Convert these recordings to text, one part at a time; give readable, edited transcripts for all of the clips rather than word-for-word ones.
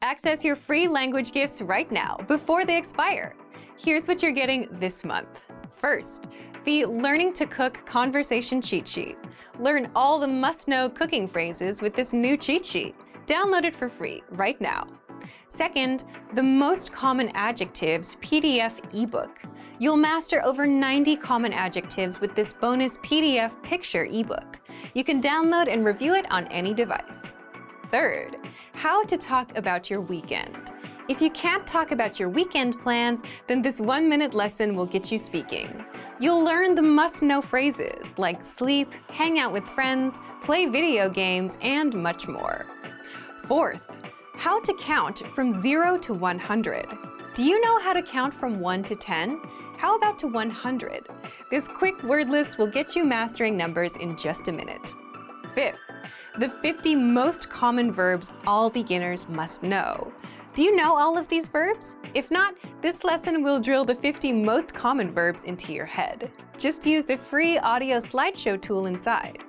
Access your free language gifts right now before they expire. Here's what you're getting this month. First, the Learning to Cook Conversation Cheat Sheet. Learn all the must-know cooking phrases with this new cheat sheet. Download it for free right now. Second, the Most Common Adjectives PDF ebook. You'll master over 90 common adjectives with this bonus PDF picture ebook. You can download and review it on any device. Third, how to talk about your weekend. If you can't talk about your weekend plans, then this 1-minute lesson will get you speaking. You'll learn the must-know phrases like sleep, hang out with friends, play video games, and much more. Fourth, how to count from 0 to 100. Do you know how to count from 1 to 10? How about to 100? This quick word list will get you mastering numbers in just a minute. Fifth, the 50 most common verbs all beginners must know. Do you know all of these verbs? If not, this lesson will drill the 50 most common verbs into your head. Just use the free audio slideshow tool inside.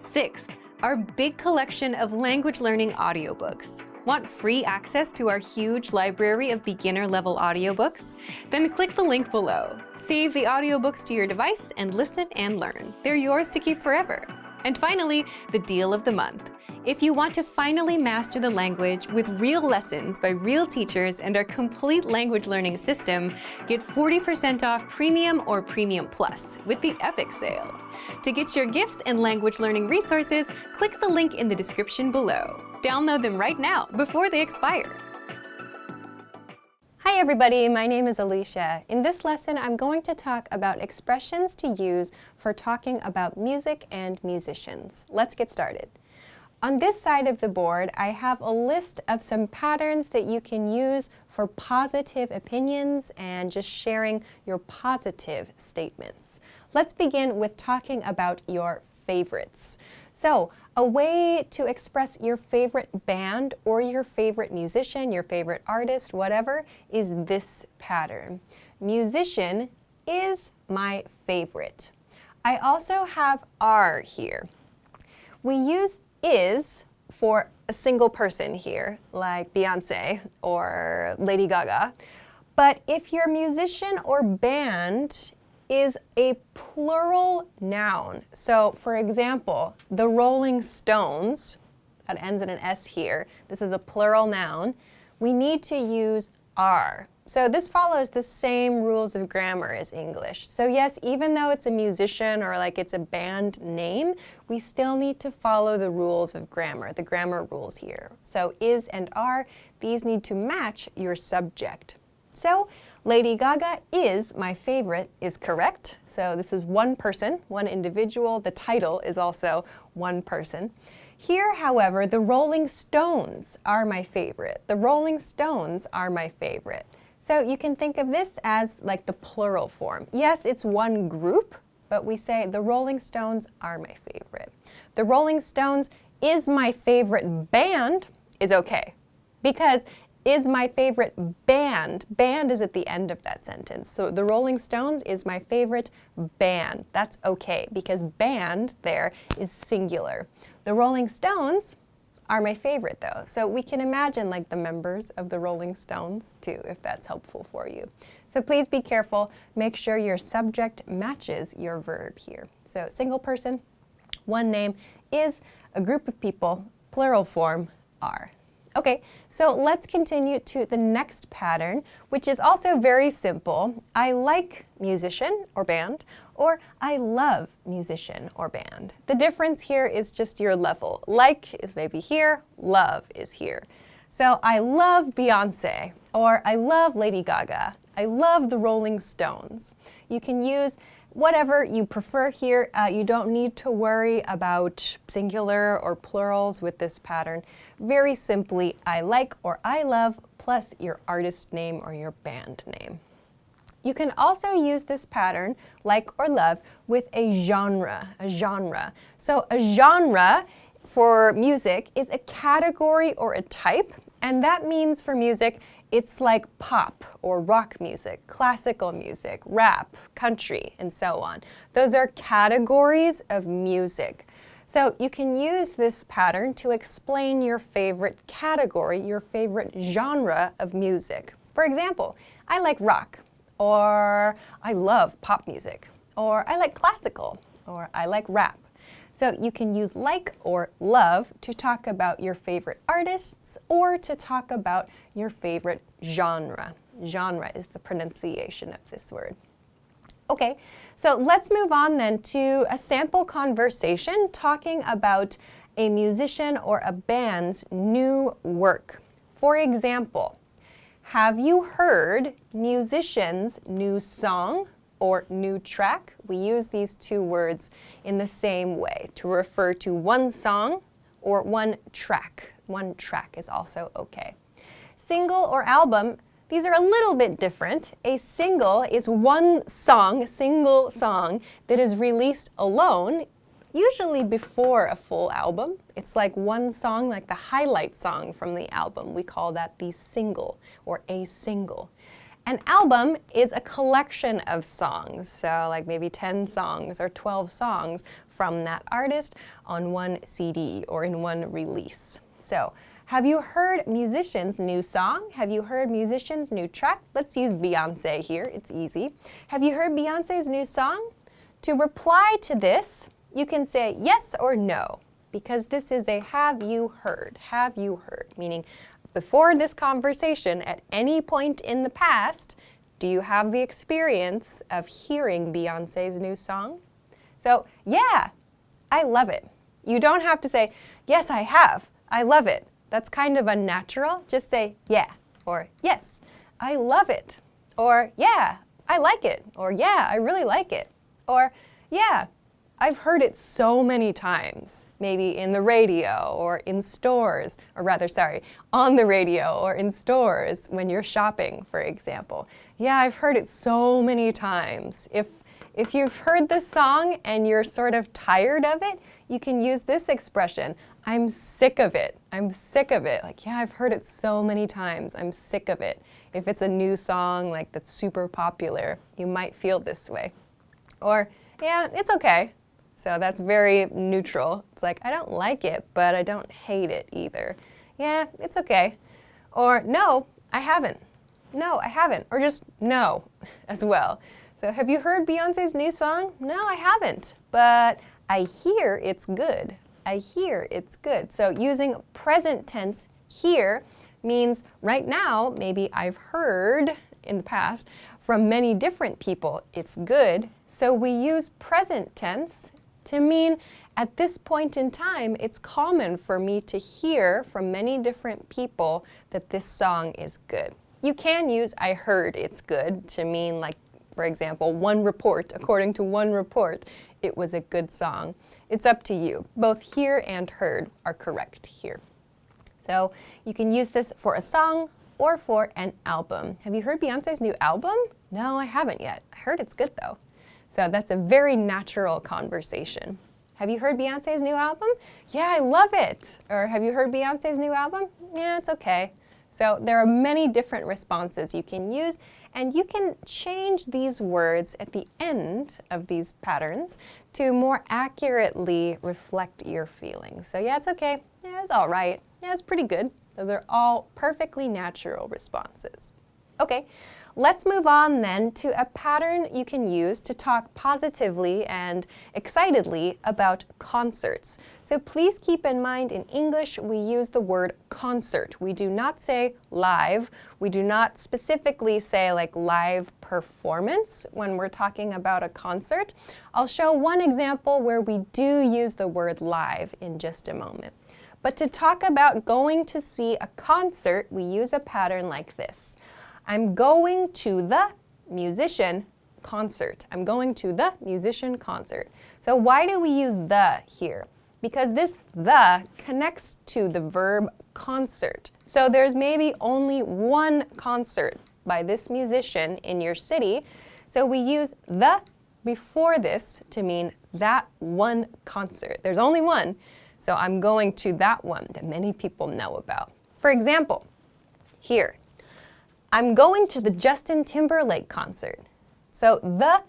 Sixth, our big collection of language learning audiobooks. Want free access to our huge library of beginner-level audiobooks? Then click the link below. Save the audiobooks to your device and listen and learn. They're yours to keep forever. And finally, the deal of the month. If you want to finally master the language with real lessons by real teachers and our complete language learning system, get 40% off Premium or Premium Plus with the Epic sale. To get your gifts and language learning resources, click the link in the description below. Download them right now before they expire. Hi everybody, my name is Alicia. In this lesson, I'm going to talk about expressions to use for talking about music and musicians. Let's get started. On this side of the board, I have a list of some patterns that you can use for positive opinions and just sharing your positive statements. Let's begin with talking about your favorites. So, a way to express your favorite band or your favorite musician, your favorite artist, whatever, is this pattern. Musician is my favorite. I also have are here. We use is for a single person here, like Beyonce or Lady Gaga. But if your musician or band is a plural noun. So, for example, the Rolling Stones, that ends in an S here, this is a plural noun, we need to use are. So this follows the same rules of grammar as English. So yes, even though it's a musician or like it's a band name, we still need to follow the rules of grammar, the grammar rules here. So is and are, these need to match your subject. So, Lady Gaga is my favorite is correct. So this is one person, one individual. The title is also one person. Here, however, the Rolling Stones are my favorite. The Rolling Stones are my favorite. So you can think of this as like the plural form. Yes, it's one group, but we say the Rolling Stones are my favorite. The Rolling Stones is my favorite band is okay, because is my favorite band. Band is at the end of that sentence. So the Rolling Stones is my favorite band. That's okay because band there is singular. The Rolling Stones are my favorite though. So we can imagine like the members of the Rolling Stones too, if that's helpful for you. So please be careful. Make sure your subject matches your verb here. So single person, one name, is a group of people, plural form, are. Okay, so let's continue to the next pattern, which is also very simple. I like musician or band, or I love musician or band. The difference here is just your level. Like is maybe here, love is here. So I love Beyonce, or I love Lady Gaga. I love the Rolling Stones. You can use whatever you prefer here. You don't need to worry about singular or plurals with this pattern. Very simply, I like or I love plus your artist name or your band name. You can also use this pattern, like or love, with a genre. So a genre for music is a category or a type, and that means for music, it's like pop or rock music, classical music, rap, country, and so on. Those are categories of music. So you can use this pattern to explain your favorite category, your favorite genre of music. For example, I like rock, or I love pop music, or I like classical, or I like rap. So you can use like or love to talk about your favorite artists or to talk about your favorite genre. Genre is the pronunciation of this word. Okay, so let's move on then to a sample conversation talking about a musician or a band's new work. For example, have you heard musician's new song or new track? We use these two words in the same way to refer to one song or one track. One track is also okay. Single or album, these are a little bit different. A single is one song, a single song that is released alone, usually before a full album. It's like one song, like the highlight song from the album. We call that the single or a single. An album is a collection of songs, so like maybe 10 songs or 12 songs from that artist on one CD or in one release. So, have you heard musician's new song? Have you heard musician's new track? Let's use Beyoncé here, it's easy. Have you heard Beyoncé's new song? To reply to this, you can say yes or no, because this is a have you heard, meaning before this conversation, at any point in the past, do you have the experience of hearing Beyoncé's new song? So, yeah, I love it. You don't have to say, yes, I have, I love it. That's kind of unnatural. Just say, yeah, or yes, I love it. Or, yeah, I like it. Or, yeah, I really like it. Or, yeah, I've heard it so many times, maybe in the radio or in stores, or rather, sorry, on the radio or in stores when you're shopping, for example. Yeah, I've heard it so many times. If you've heard this song and you're sort of tired of it, you can use this expression, I'm sick of it. I'm sick of it. Like, yeah, I've heard it so many times. I'm sick of it. If it's a new song like that's super popular, you might feel this way. Or, yeah, it's okay. So that's very neutral. It's like, I don't like it, but I don't hate it either. Yeah, it's okay. Or, no, I haven't. No, I haven't. Or just no as well. So have you heard Beyoncé's new song? No, I haven't, but I hear it's good. I hear it's good. So using present tense here means right now, maybe I've heard in the past from many different people it's good. So we use present tense to mean at this point in time, it's common for me to hear from many different people that this song is good. You can use I heard it's good to mean like, for example, one report, according to one report, it was a good song. It's up to you. Both hear and heard are correct here. So you can use this for a song or for an album. Have you heard Beyoncé's new album? No, I haven't yet. I heard it's good though. So that's a very natural conversation. Have you heard Beyoncé's new album? Yeah, I love it. Or have you heard Beyoncé's new album? Yeah, it's okay. So there are many different responses you can use, and you can change these words at the end of these patterns to more accurately reflect your feelings. So yeah, it's okay. Yeah, it's all right. Yeah, it's pretty good. Those are all perfectly natural responses. Okay, let's move on then to a pattern you can use to talk positively and excitedly about concerts. So please keep in mind in English we use the word concert. We do not say live. We do not specifically say like live performance when we're talking about a concert. I'll show one example where we do use the word live in just a moment. But to talk about going to see a concert, we use a pattern like this. I'm going to the musician concert. I'm going to the musician concert. So why do we use the here? Because this the connects to the verb concert. So there's maybe only one concert by this musician in your city. So we use the before this to mean that one concert. There's only one. So I'm going to that one that many people know about. For example, here. I'm going to the Justin Timberlake concert. So the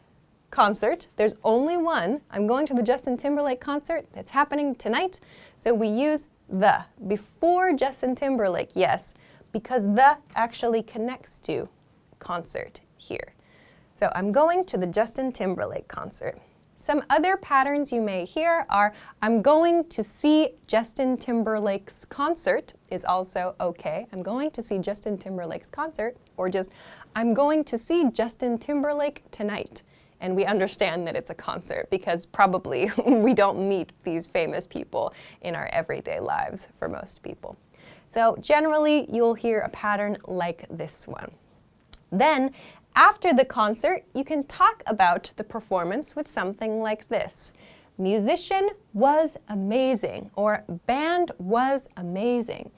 concert. There's only one. I'm going to the Justin Timberlake concert that's happening tonight. So we use the before Justin Timberlake, yes, because the actually connects to concert here. So I'm going to the Justin Timberlake concert. Some other patterns you may hear are I'm going to see Justin Timberlake's concert is also okay. I'm going to see Justin Timberlake's concert, or just I'm going to see Justin Timberlake tonight. And we understand that it's a concert because probably we don't meet these famous people in our everyday lives for most people. So generally, you'll hear a pattern like this one. Then, after the concert, you can talk about the performance with something like this. Musician was amazing, or band was amazing.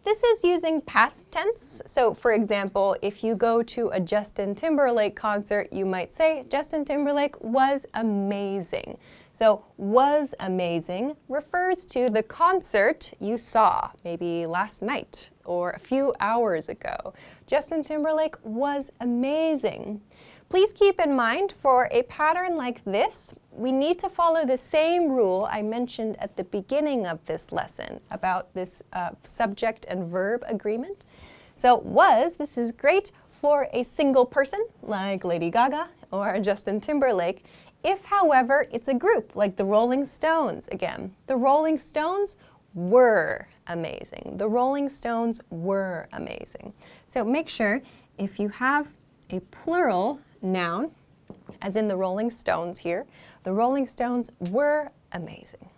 This is using past tense. So for example, if you go to a Justin Timberlake concert, you might say Justin Timberlake was amazing. So was amazing refers to the concert you saw, maybe last night or a few hours ago. Justin Timberlake was amazing. Please keep in mind, for a pattern like this, we need to follow the same rule I mentioned at the beginning of this lesson about this subject and verb agreement. So was, this is great for a single person, like Lady Gaga or Justin Timberlake. If, however, it's a group, like the Rolling Stones again. The Rolling Stones were amazing. The Rolling Stones were amazing. So make sure if you have a plural noun, as in the Rolling Stones here, the Rolling Stones were amazing.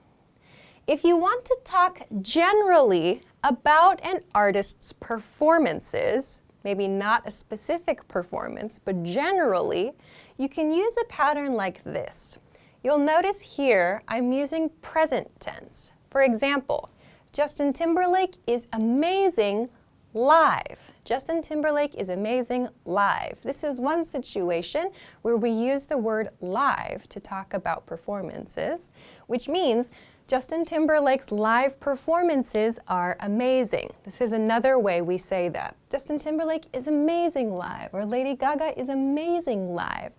If you want to talk generally about an artist's performances, maybe not a specific performance, but generally, you can use a pattern like this. You'll notice here I'm using present tense. For example, Justin Timberlake is amazing live. Justin Timberlake is amazing live. This is one situation where we use the word live to talk about performances, which means Justin Timberlake's live performances are amazing. This is another way we say that. Justin Timberlake is amazing live, or Lady Gaga is amazing live.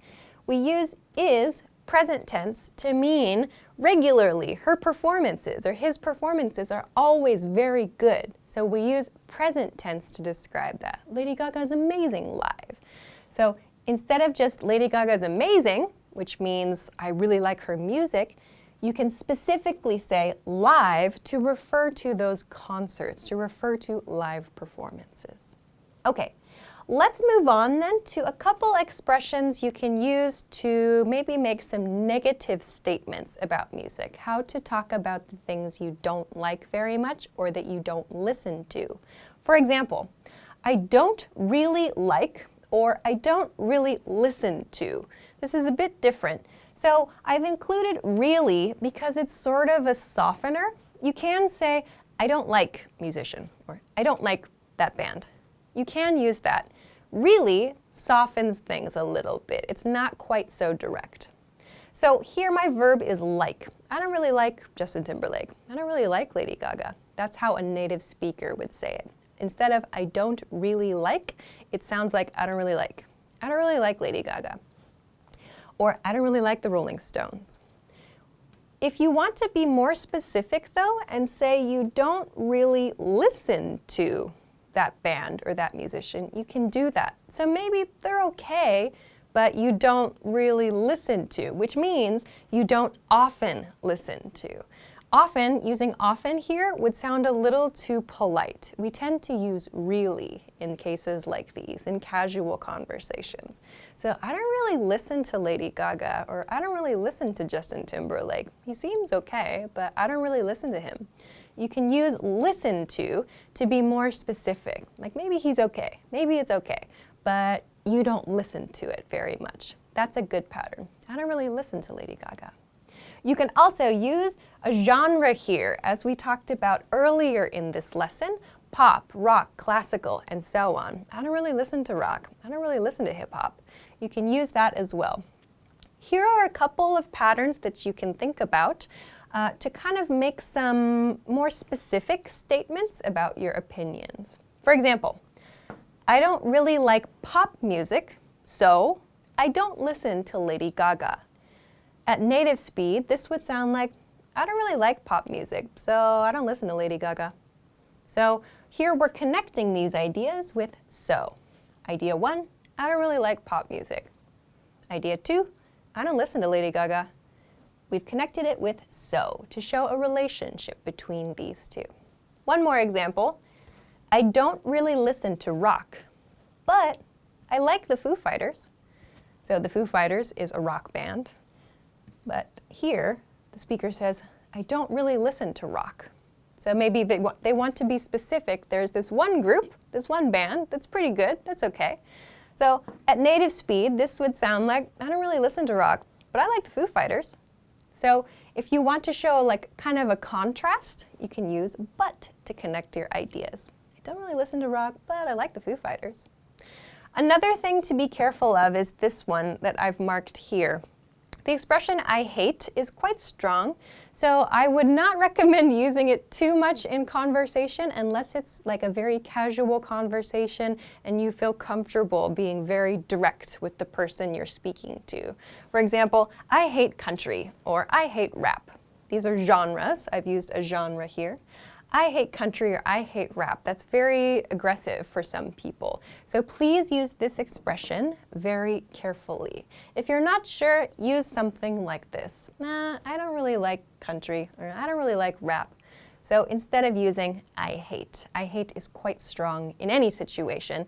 We use is present tense to mean regularly her performances or his performances are always very good. So we use present tense to describe that. Lady Gaga is amazing live. So instead of just Lady Gaga is amazing, which means I really like her music, you can specifically say live to refer to those concerts, to refer to live performances. Okay. Let's move on then to a couple expressions you can use to maybe make some negative statements about music. How to talk about the things you don't like very much or that you don't listen to. For example, I don't really like or I don't really listen to. This is a bit different. So I've included really because it's sort of a softener. You can say, I don't like musician or I don't like that band. You can use that. Really softens things a little bit. It's not quite so direct. So here my verb is like. I don't really like Justin Timberlake. I don't really like Lady Gaga. That's how a native speaker would say it. Instead of I don't really like, it sounds like I don't really like. I don't really like Lady Gaga. Or I don't really like the Rolling Stones. If you want to be more specific though and say you don't really listen to that band or that musician, you can do that. So maybe they're okay, but you don't really listen to, which means you don't often listen to. Often, using often here would sound a little too polite. We tend to use really in cases like these, in casual conversations. So I don't really listen to Lady Gaga, or I don't really listen to Justin Timberlake. He seems okay, but I don't really listen to him. You can use listen to be more specific. Like maybe he's okay, maybe it's okay, but you don't listen to it very much. That's a good pattern. I don't really listen to Lady Gaga. You can also use a genre here, as we talked about earlier in this lesson, pop, rock, classical, and so on. I don't really listen to rock. I don't really listen to hip hop. You can use that as well. Here are a couple of patterns that you can think about to kind of make some more specific statements about your opinions. For example, I don't really like pop music, so I don't listen to Lady Gaga. At native speed, this would sound like, I don't really like pop music, so I don't listen to Lady Gaga. So here we're connecting these ideas with so. Idea 1, I don't really like pop music. Idea 2, I don't listen to Lady Gaga. We've connected it with so to show a relationship between these two. One more example. I don't really listen to rock, but I like the Foo Fighters. So the Foo Fighters is a rock band. But here, the speaker says, I don't really listen to rock. So maybe they want to be specific. There's this one group, this one band that's pretty good, that's okay. So at native speed, this would sound like, I don't really listen to rock, but I like the Foo Fighters. So if you want to show like kind of a contrast, you can use but to connect your ideas. I don't really listen to rock, but I like the Foo Fighters. Another thing to be careful of is this one that I've marked here. The expression I hate is quite strong, so I would not recommend using it too much in conversation unless it's like a very casual conversation and you feel comfortable being very direct with the person you're speaking to. For example, I hate country or I hate rap. These are genres. I've used a genre here. I hate country or I hate rap. That's very aggressive for some people. So please use this expression very carefully. If you're not sure, use something like this. Nah, I don't really like country or I don't really like rap. So instead of using I hate is quite strong in any situation.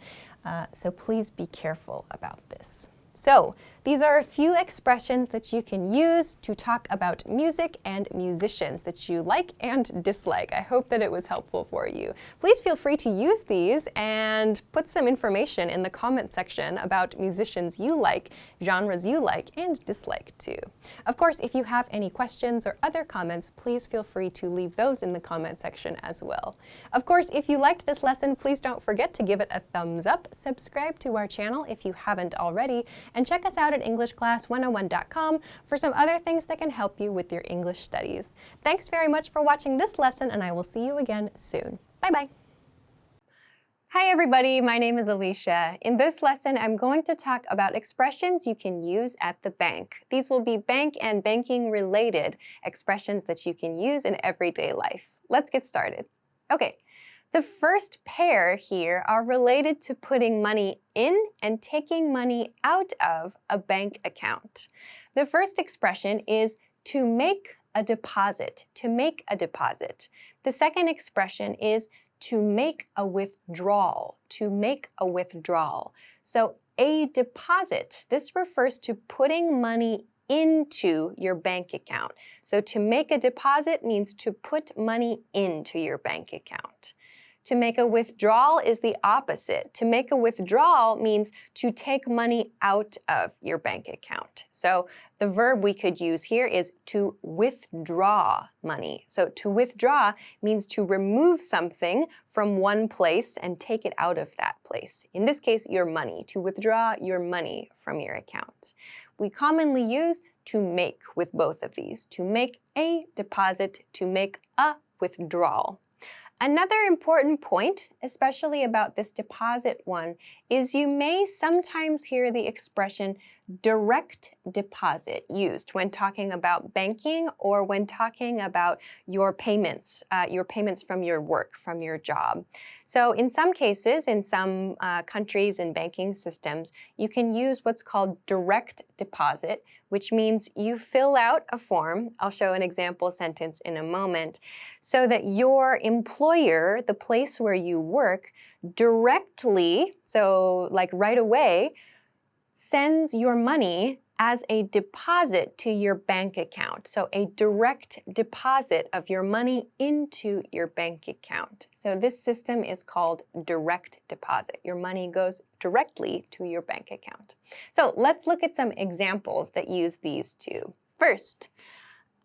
So please be careful about this. So these are a few expressions that you can use to talk about music and musicians that you like and dislike. I hope that it was helpful for you. Please feel free to use these and put some information in the comment section about musicians you like, genres you like and dislike too. Of course, if you have any questions or other comments, please feel free to leave those in the comment section as well. Of course, if you liked this lesson, please don't forget to give it a thumbs up, subscribe to our channel if you haven't already, and check us out at EnglishClass101.com for some other things that can help you with your English studies. Thanks very much for watching this lesson, and I will see you again soon. Bye-bye. Hi everybody, my name is Alicia. In this lesson, I'm going to talk about expressions you can use at the bank. These will be bank and banking related expressions that you can use in everyday life. Let's get started. Okay. The first pair here are related to putting money in and taking money out of a bank account. The first expression is to make a deposit, to make a deposit. The second expression is to make a withdrawal, to make a withdrawal. So a deposit, this refers to putting money into your bank account. So to make a deposit means to put money into your bank account. To make a withdrawal is the opposite. To make a withdrawal means to take money out of your bank account. So the verb we could use here is to withdraw money. So to withdraw means to remove something from one place and take it out of that place. In this case, your money, to withdraw your money from your account. We commonly use to make with both of these, to make a deposit, to make a withdrawal. Another important point, especially about this deposit one, is you may sometimes hear the expression direct deposit used when talking about banking or when talking about your payments from your work, from your job. So in some cases, in some countries and banking systems, you can use what's called direct deposit, which means you fill out a form. I'll show an example sentence in a moment, so that your employer, the place where you work, directly, so like right away, sends your money as a deposit to your bank account. So a direct deposit of your money into your bank account. So this system is called direct deposit. Your money goes directly to your bank account. So let's look at some examples that use these two. First,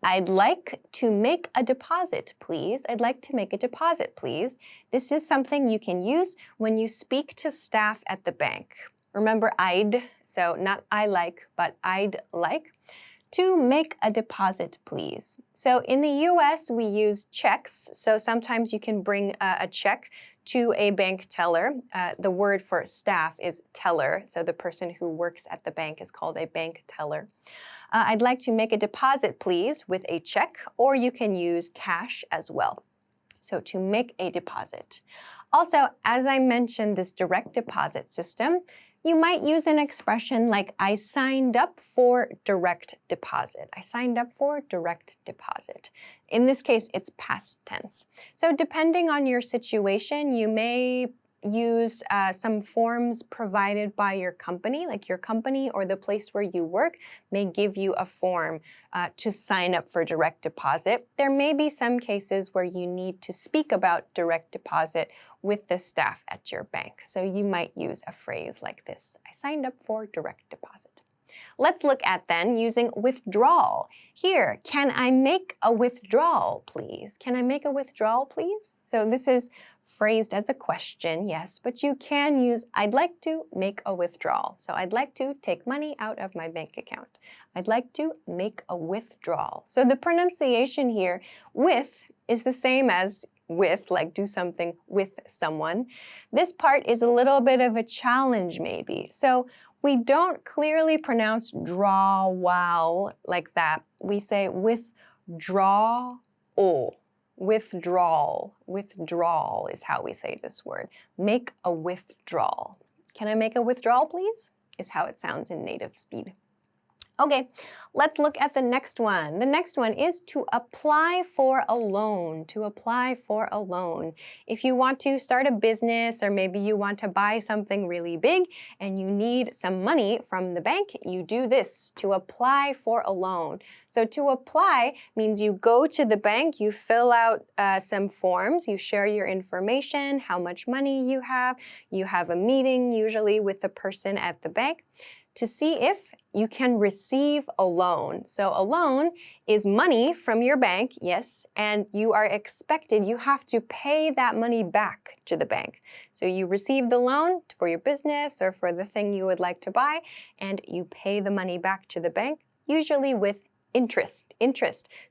I'd like to make a deposit, please. I'd like to make a deposit, please. This is something you can use when you speak to staff at the bank. Remember I'd, so not I like, but I'd like. To make a deposit, please. So in the US, we use checks. So sometimes you can bring a check to a bank teller. The word for staff is teller. So the person who works at the bank is called a bank teller. I'd like to make a deposit, please, with a check, or you can use cash as well. So to make a deposit. Also, as I mentioned, this direct deposit system, you might use an expression like, I signed up for direct deposit. I signed up for direct deposit. In this case, it's past tense. So depending on your situation, you may use some forms provided by your company, like your company or the place where you work may give you a form to sign up for direct deposit. There may be some cases where you need to speak about direct deposit with the staff at your bank. So you might use a phrase like this, I signed up for direct deposit. Let's look at then using withdrawal. Here, can I make a withdrawal, please? Can I make a withdrawal, please? So this is phrased as a question, yes, but you can use I'd like to make a withdrawal. So I'd like to take money out of my bank account. I'd like to make a withdrawal. So the pronunciation here, with, is the same as with, like do something with someone. This part is a little bit of a challenge maybe. So we don't clearly pronounce draw wow like that. We say withdraw. Withdrawal. Withdrawal is how we say this word. Make a withdrawal. Can I make a withdrawal, please? Is how it sounds in native speed. Okay, let's look at the next one. The next one is to apply for a loan. To apply for a loan. If you want to start a business or maybe you want to buy something really big and you need some money from the bank, you do this to apply for a loan. So to apply means you go to the bank, you fill out some forms, you share your information, how much money you have a meeting usually with the person at the bank to see if you can receive a loan. So a loan is money from your bank, yes, and you are expected, you have to pay that money back to the bank. So you receive the loan for your business or for the thing you would like to buy, and you pay the money back to the bank, usually with interest.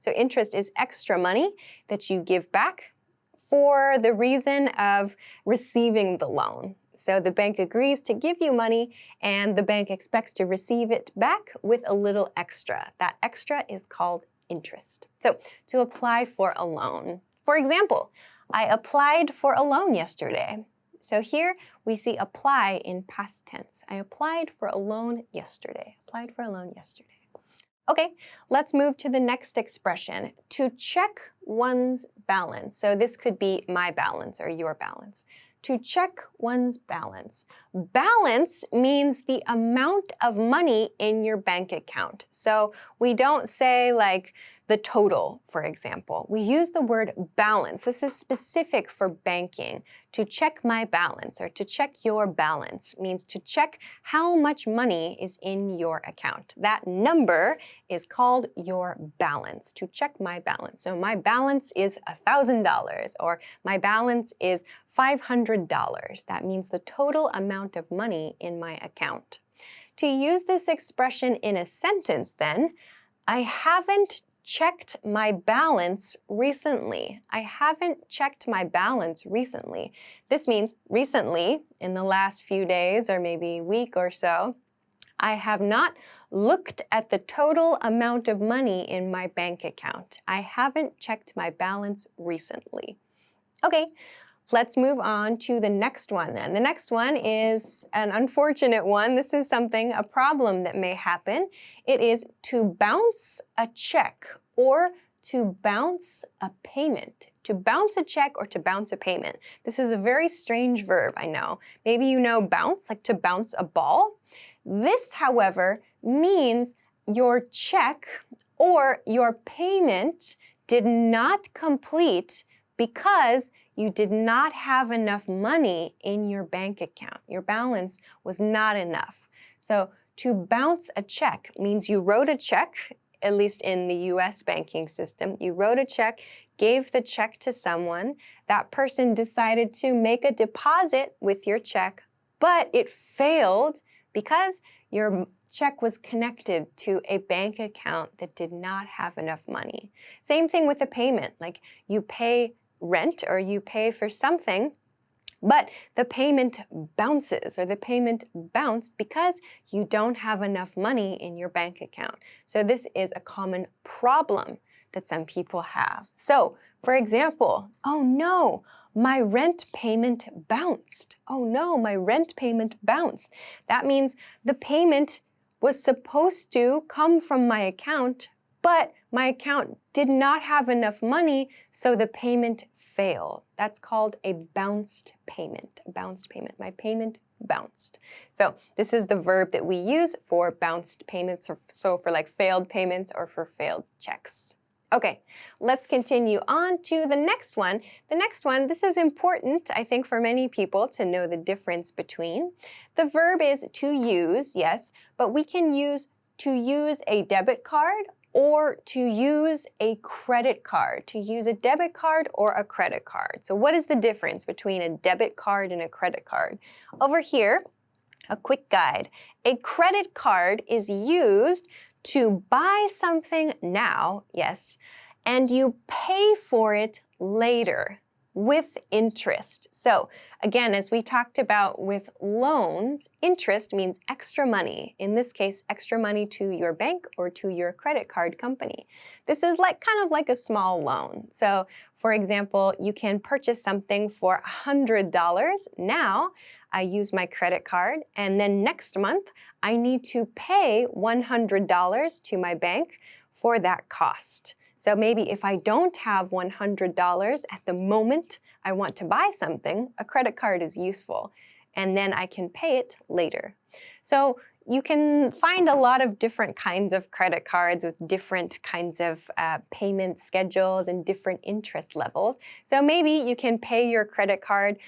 So interest is extra money that you give back for the reason of receiving the loan. So the bank agrees to give you money and the bank expects to receive it back with a little extra. That extra is called interest. So to apply for a loan. For example, I applied for a loan yesterday. So here we see apply in past tense. I applied for a loan yesterday. Applied for a loan yesterday. Okay, let's move to the next expression, to check one's balance. So this could be my balance or your balance. To check one's balance. Balance means the amount of money in your bank account. So we don't say like the total, for example. We use the word balance. This is specific for banking. To check my balance or to check your balance means to check how much money is in your account. That number is called your balance. To check my balance. So my balance is $1,000 or my balance is $500. That means the total amount of money in my account. To use this expression in a sentence then, I haven't checked my balance recently. I haven't checked my balance recently. This means recently, in the last few days or maybe week or so, I have not looked at the total amount of money in my bank account. I haven't checked my balance recently. Okay, let's move on to the next one then. The next one is an unfortunate one. This is a problem that may happen. It is to bounce a check or to bounce a payment. To bounce a check or to bounce a payment. This is a very strange verb, I know. Maybe you know bounce, like to bounce a ball. This, however, means your check or your payment did not complete because you did not have enough money in your bank account. Your balance was not enough. So to bounce a check means you wrote a check, at least in the US banking system. You wrote a check, gave the check to someone. That person decided to make a deposit with your check, but it failed because your check was connected to a bank account that did not have enough money. Same thing with a payment, like you pay rent or you pay for something, but the payment bounces or the payment bounced because you don't have enough money in your bank account. So this is a common problem that some people have. So, for example, oh no, my rent payment bounced. Oh no, my rent payment bounced. That means the payment was supposed to come from my account, but my account did not have enough money, so the payment failed. That's called a bounced payment. A bounced payment. My payment bounced. So this is the verb that we use for bounced payments, or so for like failed payments or for failed checks. Okay, let's continue on to the next one. The next one, this is important, I think, for many people to know the difference between. The verb is to use, yes, but we can use to use a debit card or to use a credit card, to use a debit card or a credit card. So what is the difference between a debit card and a credit card? Over here, a quick guide. A credit card is used to buy something now, yes, and you pay for it later with interest. So again, as we talked about with loans, interest means extra money. In this case, extra money to your bank or to your credit card company. This is like kind of like a small loan. So for example, you can purchase something for $100 now. I use my credit card, and then next month, I need to pay $100 to my bank for that cost. So maybe if I don't have $100 at the moment I want to buy something, a credit card is useful, and then I can pay it later. So you can find a lot of different kinds of credit cards with different kinds of payment schedules and different interest levels. So maybe you can pay your credit card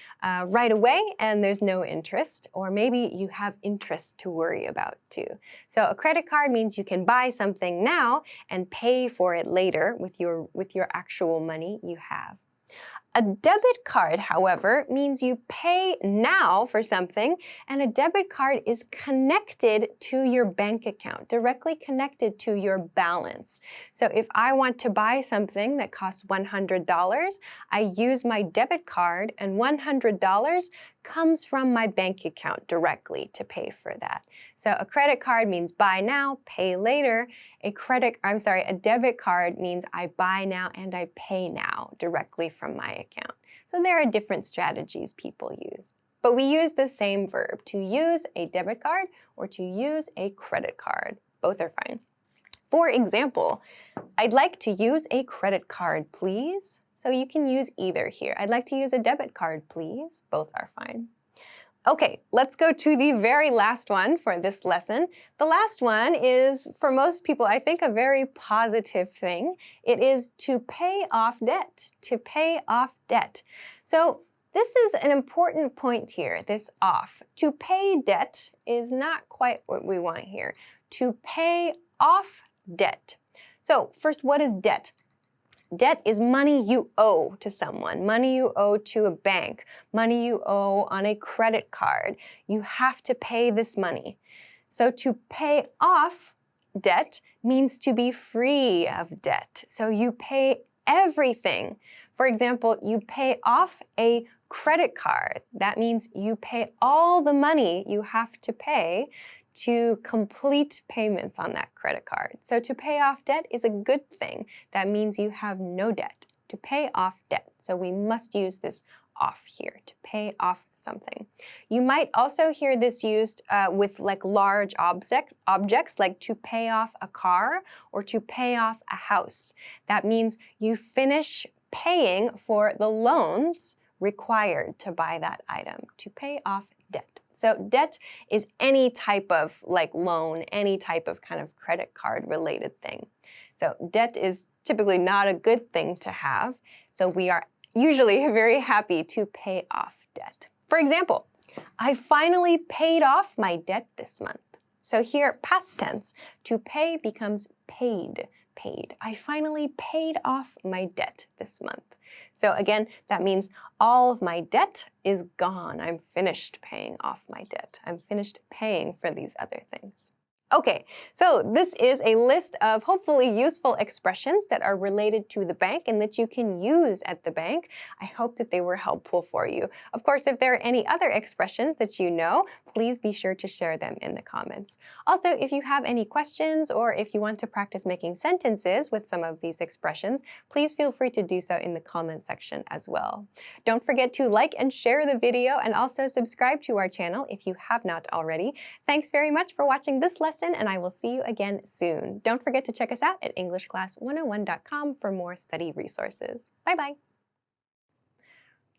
right away and there's no interest, or maybe you have interest to worry about too. So a credit card means you can buy something now and pay for it later with your actual money you have. A debit card, however, means you pay now for something, and a debit card is connected to your bank account, directly connected to your balance. So if I want to buy something that costs $100, I use my debit card, and $100 comes from my bank account directly to pay for that. So a credit card means buy now, pay later. A debit card means I buy now and I pay now directly from my account. So there are different strategies people use. But we use the same verb, to use a debit card or to use a credit card. Both are fine. For example, I'd like to use a credit card, please. So you can use either here. I'd like to use a debit card, please. Both are fine. Okay, let's go to the very last one for this lesson. The last one is, for most people, I think, a very positive thing. It is to pay off debt, to pay off debt. So this is an important point here, this off. To pay debt is not quite what we want here. To pay off debt. So first, what is debt? Debt is money you owe to someone, money you owe to a bank, money you owe on a credit card. You have to pay this money. So to pay off debt means to be free of debt. So you pay everything. For example, you pay off a credit card. That means you pay all the money you have to pay to complete payments on that credit card. So to pay off debt is a good thing. That means you have no debt. To pay off debt. So we must use this off here, to pay off something. You might also hear this used with like large objects, like to pay off a car or to pay off a house. That means you finish paying for the loans required to buy that item, to pay off debt. So debt is any type of like loan, any type of kind of credit card related thing. So debt is typically not a good thing to have. So we are usually very happy to pay off debt. For example, I finally paid off my debt this month. So here, past tense, to pay becomes paid. Paid. I finally paid off my debt this month. So again, that means all of my debt is gone. I'm finished paying off my debt. I'm finished paying for these other things. Okay, so this is a list of hopefully useful expressions that are related to the bank and that you can use at the bank. I hope that they were helpful for you. Of course, if there are any other expressions that you know, please be sure to share them in the comments. Also, if you have any questions or if you want to practice making sentences with some of these expressions, please feel free to do so in the comment section as well. Don't forget to like and share the video and also subscribe to our channel if you have not already. Thanks very much for watching this lesson, and I will see you again soon. Don't forget to check us out at EnglishClass101.com for more study resources. Bye-bye.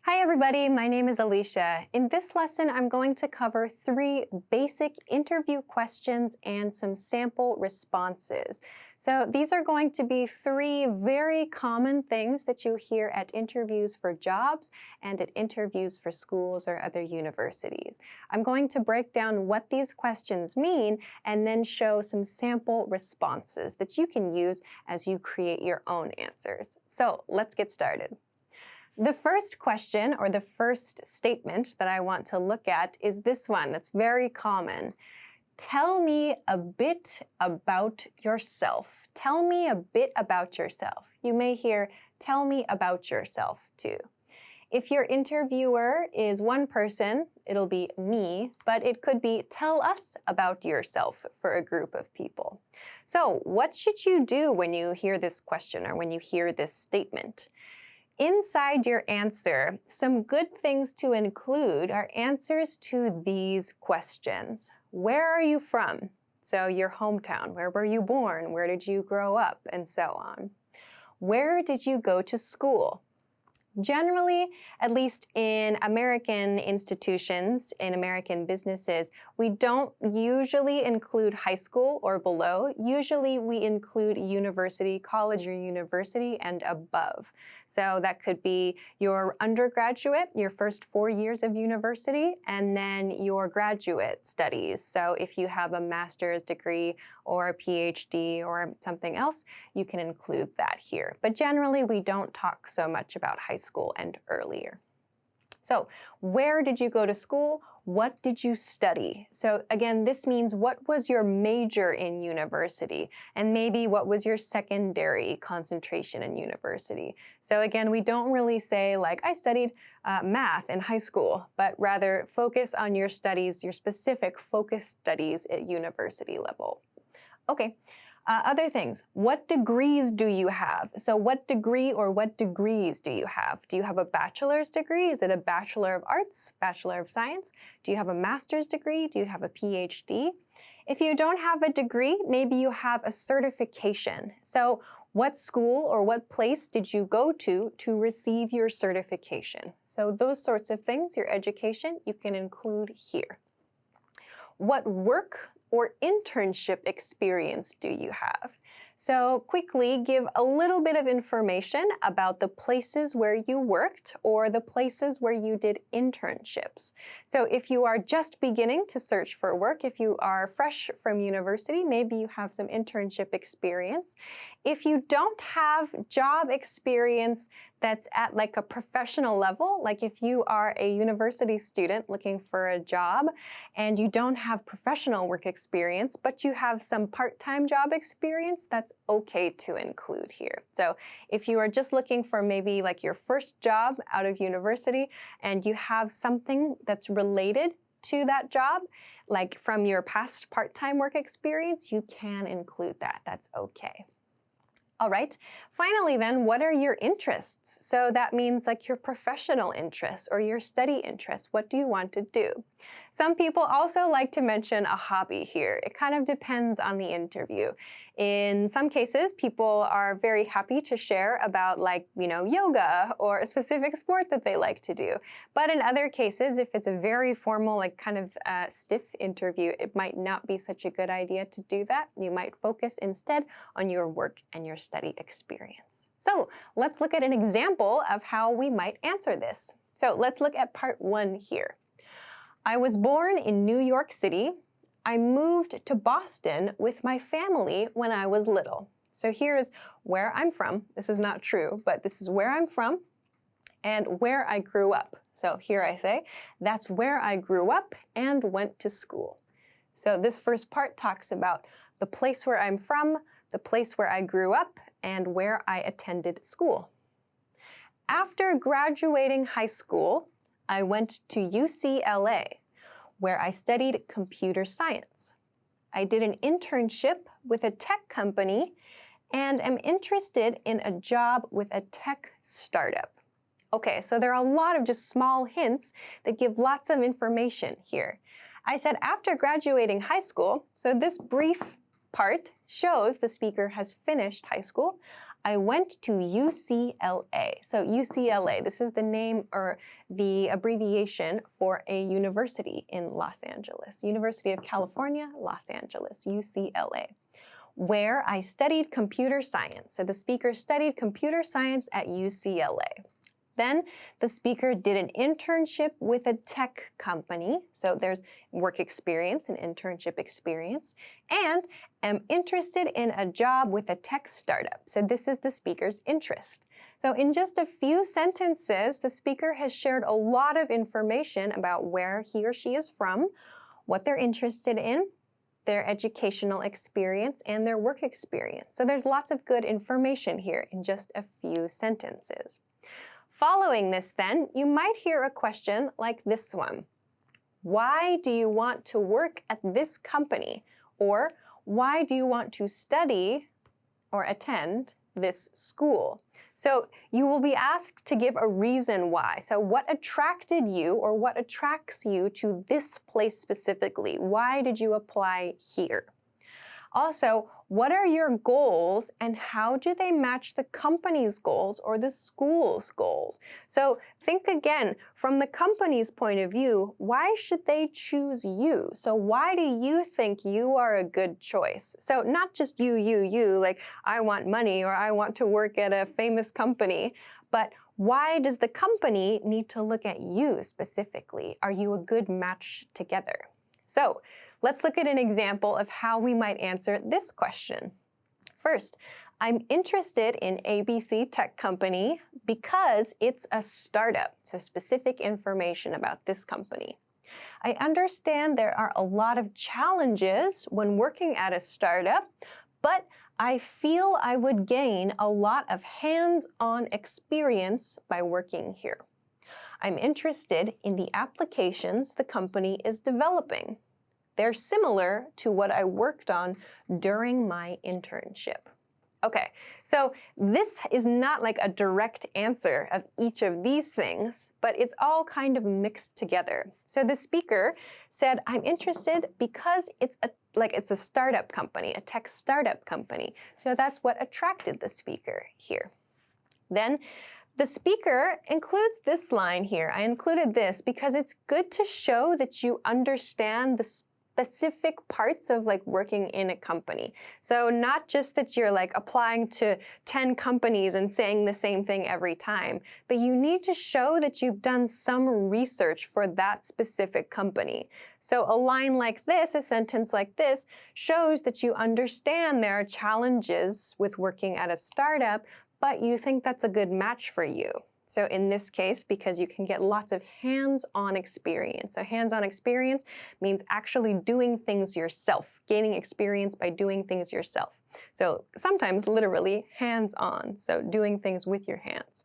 Hi everybody, my name is Alicia. In this lesson, I'm going to cover 3 basic interview questions and some sample responses. So these are going to be 3 very common things that you hear at interviews for jobs and at interviews for schools or other universities. I'm going to break down what these questions mean and then show some sample responses that you can use as you create your own answers. So let's get started. The first question, or the first statement that I want to look at is this one that's very common. Tell me a bit about yourself. Tell me a bit about yourself. You may hear, tell me about yourself too. If your interviewer is one person, it'll be me, but it could be tell us about yourself for a group of people. So what should you do when you hear this question or when you hear this statement? Inside your answer, some good things to include are answers to these questions. Where are you from? So your hometown. Where were you born? Where did you grow up? And so on. Where did you go to school? Generally, at least in American institutions, in American businesses, we don't usually include high school or below. Usually we include university, college or university, and above. So that could be your undergraduate, your first 4 years of university, and then your graduate studies. So if you have a master's degree or a PhD or something else, you can include that here. But generally, we don't talk so much about high school and earlier. So, where did you go to school? What did you study? So again, this means what was your major in university? And maybe what was your secondary concentration in university? So again, we don't really say like, I studied math in high school, but rather focus on your studies, your specific focus studies at university level. Okay. Other things, what degrees do you have? So what degree or what degrees do you have? Do you have a bachelor's degree? Is it a Bachelor of Arts, Bachelor of Science? Do you have a master's degree? Do you have a PhD? If you don't have a degree, maybe you have a certification. So what school or what place did you go to receive your certification? So those sorts of things, your education, you can include here. What work or internship experience do you have? So quickly give a little bit of information about the places where you worked or the places where you did internships. So if you are just beginning to search for work, if you are fresh from university, maybe you have some internship experience. If you don't have job experience that's at like a professional level, like if you are a university student looking for a job and you don't have professional work experience, but you have some part-time job experience, that's okay to include here. So if you are just looking for maybe like your first job out of university and you have something that's related to that job, like from your past part-time work experience, you can include that. That's okay. All right, finally then, what are your interests? So that means like your professional interests or your study interests. What do you want to do? Some people also like to mention a hobby here. It kind of depends on the interview. In some cases, people are very happy to share about like, yoga or a specific sport that they like to do. But in other cases, if it's a very formal, like kind of stiff interview, it might not be such a good idea to do that. You might focus instead on your work and your study experience. So let's look at an example of how we might answer this. So let's look at part 1 here. I was born in New York City. I moved to Boston with my family when I was little. So here's where I'm from. This is not true, but this is where I'm from and where I grew up. So here I say, that's where I grew up and went to school. So this first part talks about the place where I'm from, the place where I grew up, and where I attended school. After graduating high school, I went to UCLA, where I studied computer science. I did an internship with a tech company and am interested in a job with a tech startup. Okay, so there are a lot of just small hints that give lots of information here. I said after graduating high school, so this brief part shows the speaker has finished high school. I went to UCLA. So UCLA, this is the name or the abbreviation for a university in Los Angeles. University of California, Los Angeles, UCLA, where I studied computer science. So the speaker studied computer science at UCLA. Then the speaker did an internship with a tech company. So there's work experience and internship experience. And am interested in a job with a tech startup. So this is the speaker's interest. So in just a few sentences, the speaker has shared a lot of information about where he or she is from, what they're interested in, their educational experience, and their work experience. So there's lots of good information here in just a few sentences. Following this then, you might hear a question like this one. Why do you want to work at this company? Or why do you want to study or attend this school? So you will be asked to give a reason why. So what attracted you or what attracts you to this place specifically? Why did you apply here? Also, what are your goals and how do they match the company's goals or the school's goals? So think again, from the company's point of view, why should they choose you? So why do you think you are a good choice? So not just you, like I want money or I want to work at a famous company, but why does the company need to look at you specifically? Are you a good match together? So let's look at an example of how we might answer this question. First, I'm interested in ABC Tech Company because it's a startup, so specific information about this company. I understand there are a lot of challenges when working at a startup, but I feel I would gain a lot of hands-on experience by working here. I'm interested in the applications the company is developing. They're similar to what I worked on during my internship. Okay, so this is not like a direct answer of each of these things, but it's all kind of mixed together. So the speaker said, I'm interested because it's a startup company, a tech startup company. So that's what attracted the speaker here. Then the speaker includes this line here. I included this because it's good to show that you understand the specific parts of like working in a company. So not just that you're like applying to 10 companies and saying the same thing every time, but you need to show that you've done some research for that specific company. So a line like this, a sentence like this, shows that you understand there are challenges with working at a startup, but you think that's a good match for you. So in this case, because you can get lots of hands-on experience. So hands-on experience means actually doing things yourself, gaining experience by doing things yourself. So sometimes literally hands-on, so doing things with your hands.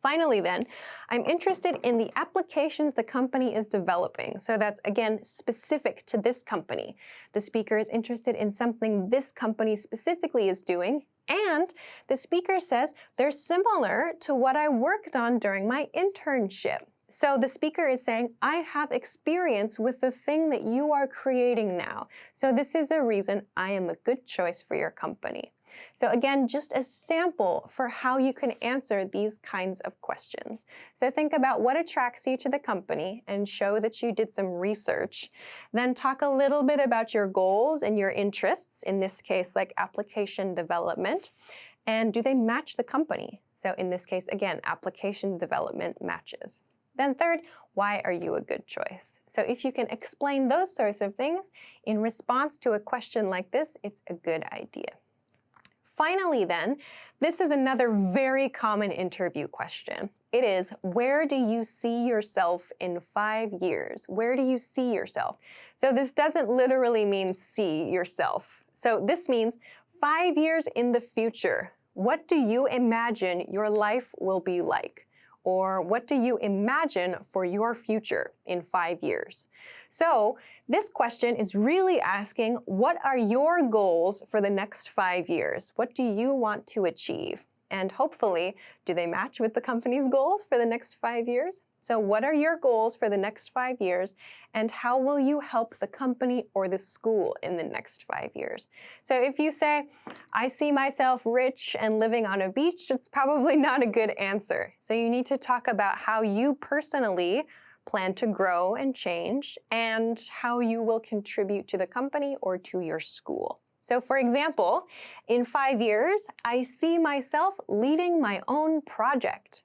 Finally then, I'm interested in the applications the company is developing. So that's, again, specific to this company. The speaker is interested in something this company specifically is doing, and the speaker says they're similar to what I worked on during my internship. So the speaker is saying, I have experience with the thing that you are creating now. So this is a reason I am a good choice for your company. So again, just a sample for how you can answer these kinds of questions. So think about what attracts you to the company and show that you did some research. Then talk a little bit about your goals and your interests, in this case, like application development. And do they match the company? So in this case, again, application development matches. Then third, why are you a good choice? So if you can explain those sorts of things in response to a question like this, it's a good idea. Finally then, this is another very common interview question. It is, where do you see yourself in 5 years? Where do you see yourself? So this doesn't literally mean see yourself. So this means 5 years in the future. What do you imagine your life will be like? Or what do you imagine for your future in 5 years? So this question is really asking, what are your goals for the next 5 years? What do you want to achieve? And hopefully, do they match with the company's goals for the next 5 years? So what are your goals for the next 5 years? And how will you help the company or the school in the next 5 years? So if you say, I see myself rich and living on a beach, it's probably not a good answer. So you need to talk about how you personally plan to grow and change and how you will contribute to the company or to your school. So for example, in 5 years, I see myself leading my own project.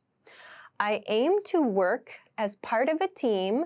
I aim to work as part of a team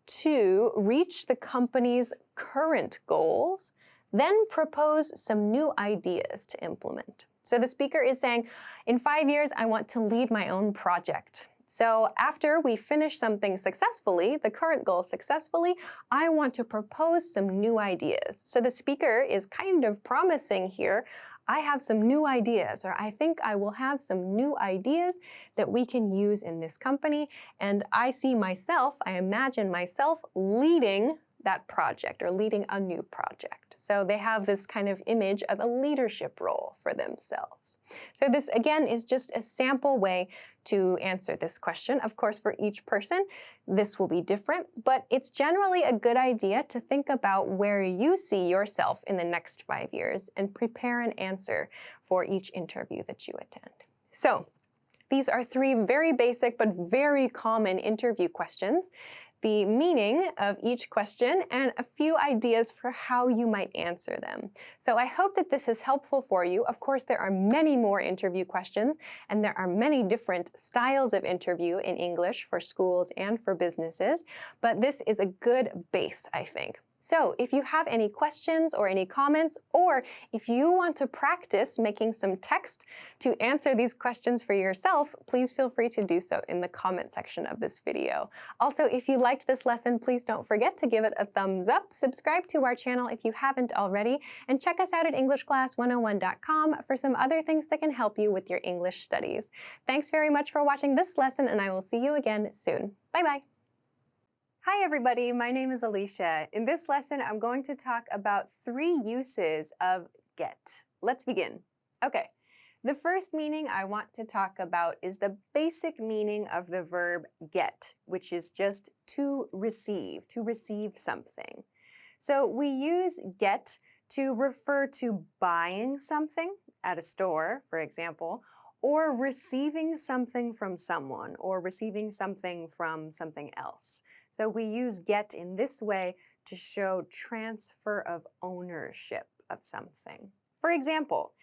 to reach the company's current goals, then propose some new ideas to implement. So the speaker is saying, in 5 years, I want to lead my own project. So after we finish something successfully, the current goal successfully, I want to propose some new ideas. So the speaker is kind of promising here, I have some new ideas, or I think I will have some new ideas that we can use in this company. And I see myself, I imagine myself leading that project or leading a new project. So they have this kind of image of a leadership role for themselves. So this again is just a sample way to answer this question. Of course, for each person, this will be different, but it's generally a good idea to think about where you see yourself in the next 5 years and prepare an answer for each interview that you attend. So these are 3 very basic but very common interview questions, the meaning of each question, and a few ideas for how you might answer them. So I hope that this is helpful for you. Of course, there are many more interview questions, and there are many different styles of interview in English for schools and for businesses, but this is a good base, I think. So if you have any questions or any comments, or if you want to practice making some text to answer these questions for yourself, please feel free to do so in the comment section of this video. Also, if you liked this lesson, please don't forget to give it a thumbs up, subscribe to our channel if you haven't already, and check us out at EnglishClass101.com for some other things that can help you with your English studies. Thanks very much for watching this lesson, and I will see you again soon. Bye-bye. Hi everybody, my name is Alicia. In this lesson, I'm going to talk about 3 uses of get. Let's begin. Okay, the first meaning I want to talk about is the basic meaning of the verb get, which is just to receive something. So we use get to refer to buying something at a store, for example, or receiving something from someone, or receiving something from something else. So we use get in this way to show transfer of ownership of something. For example,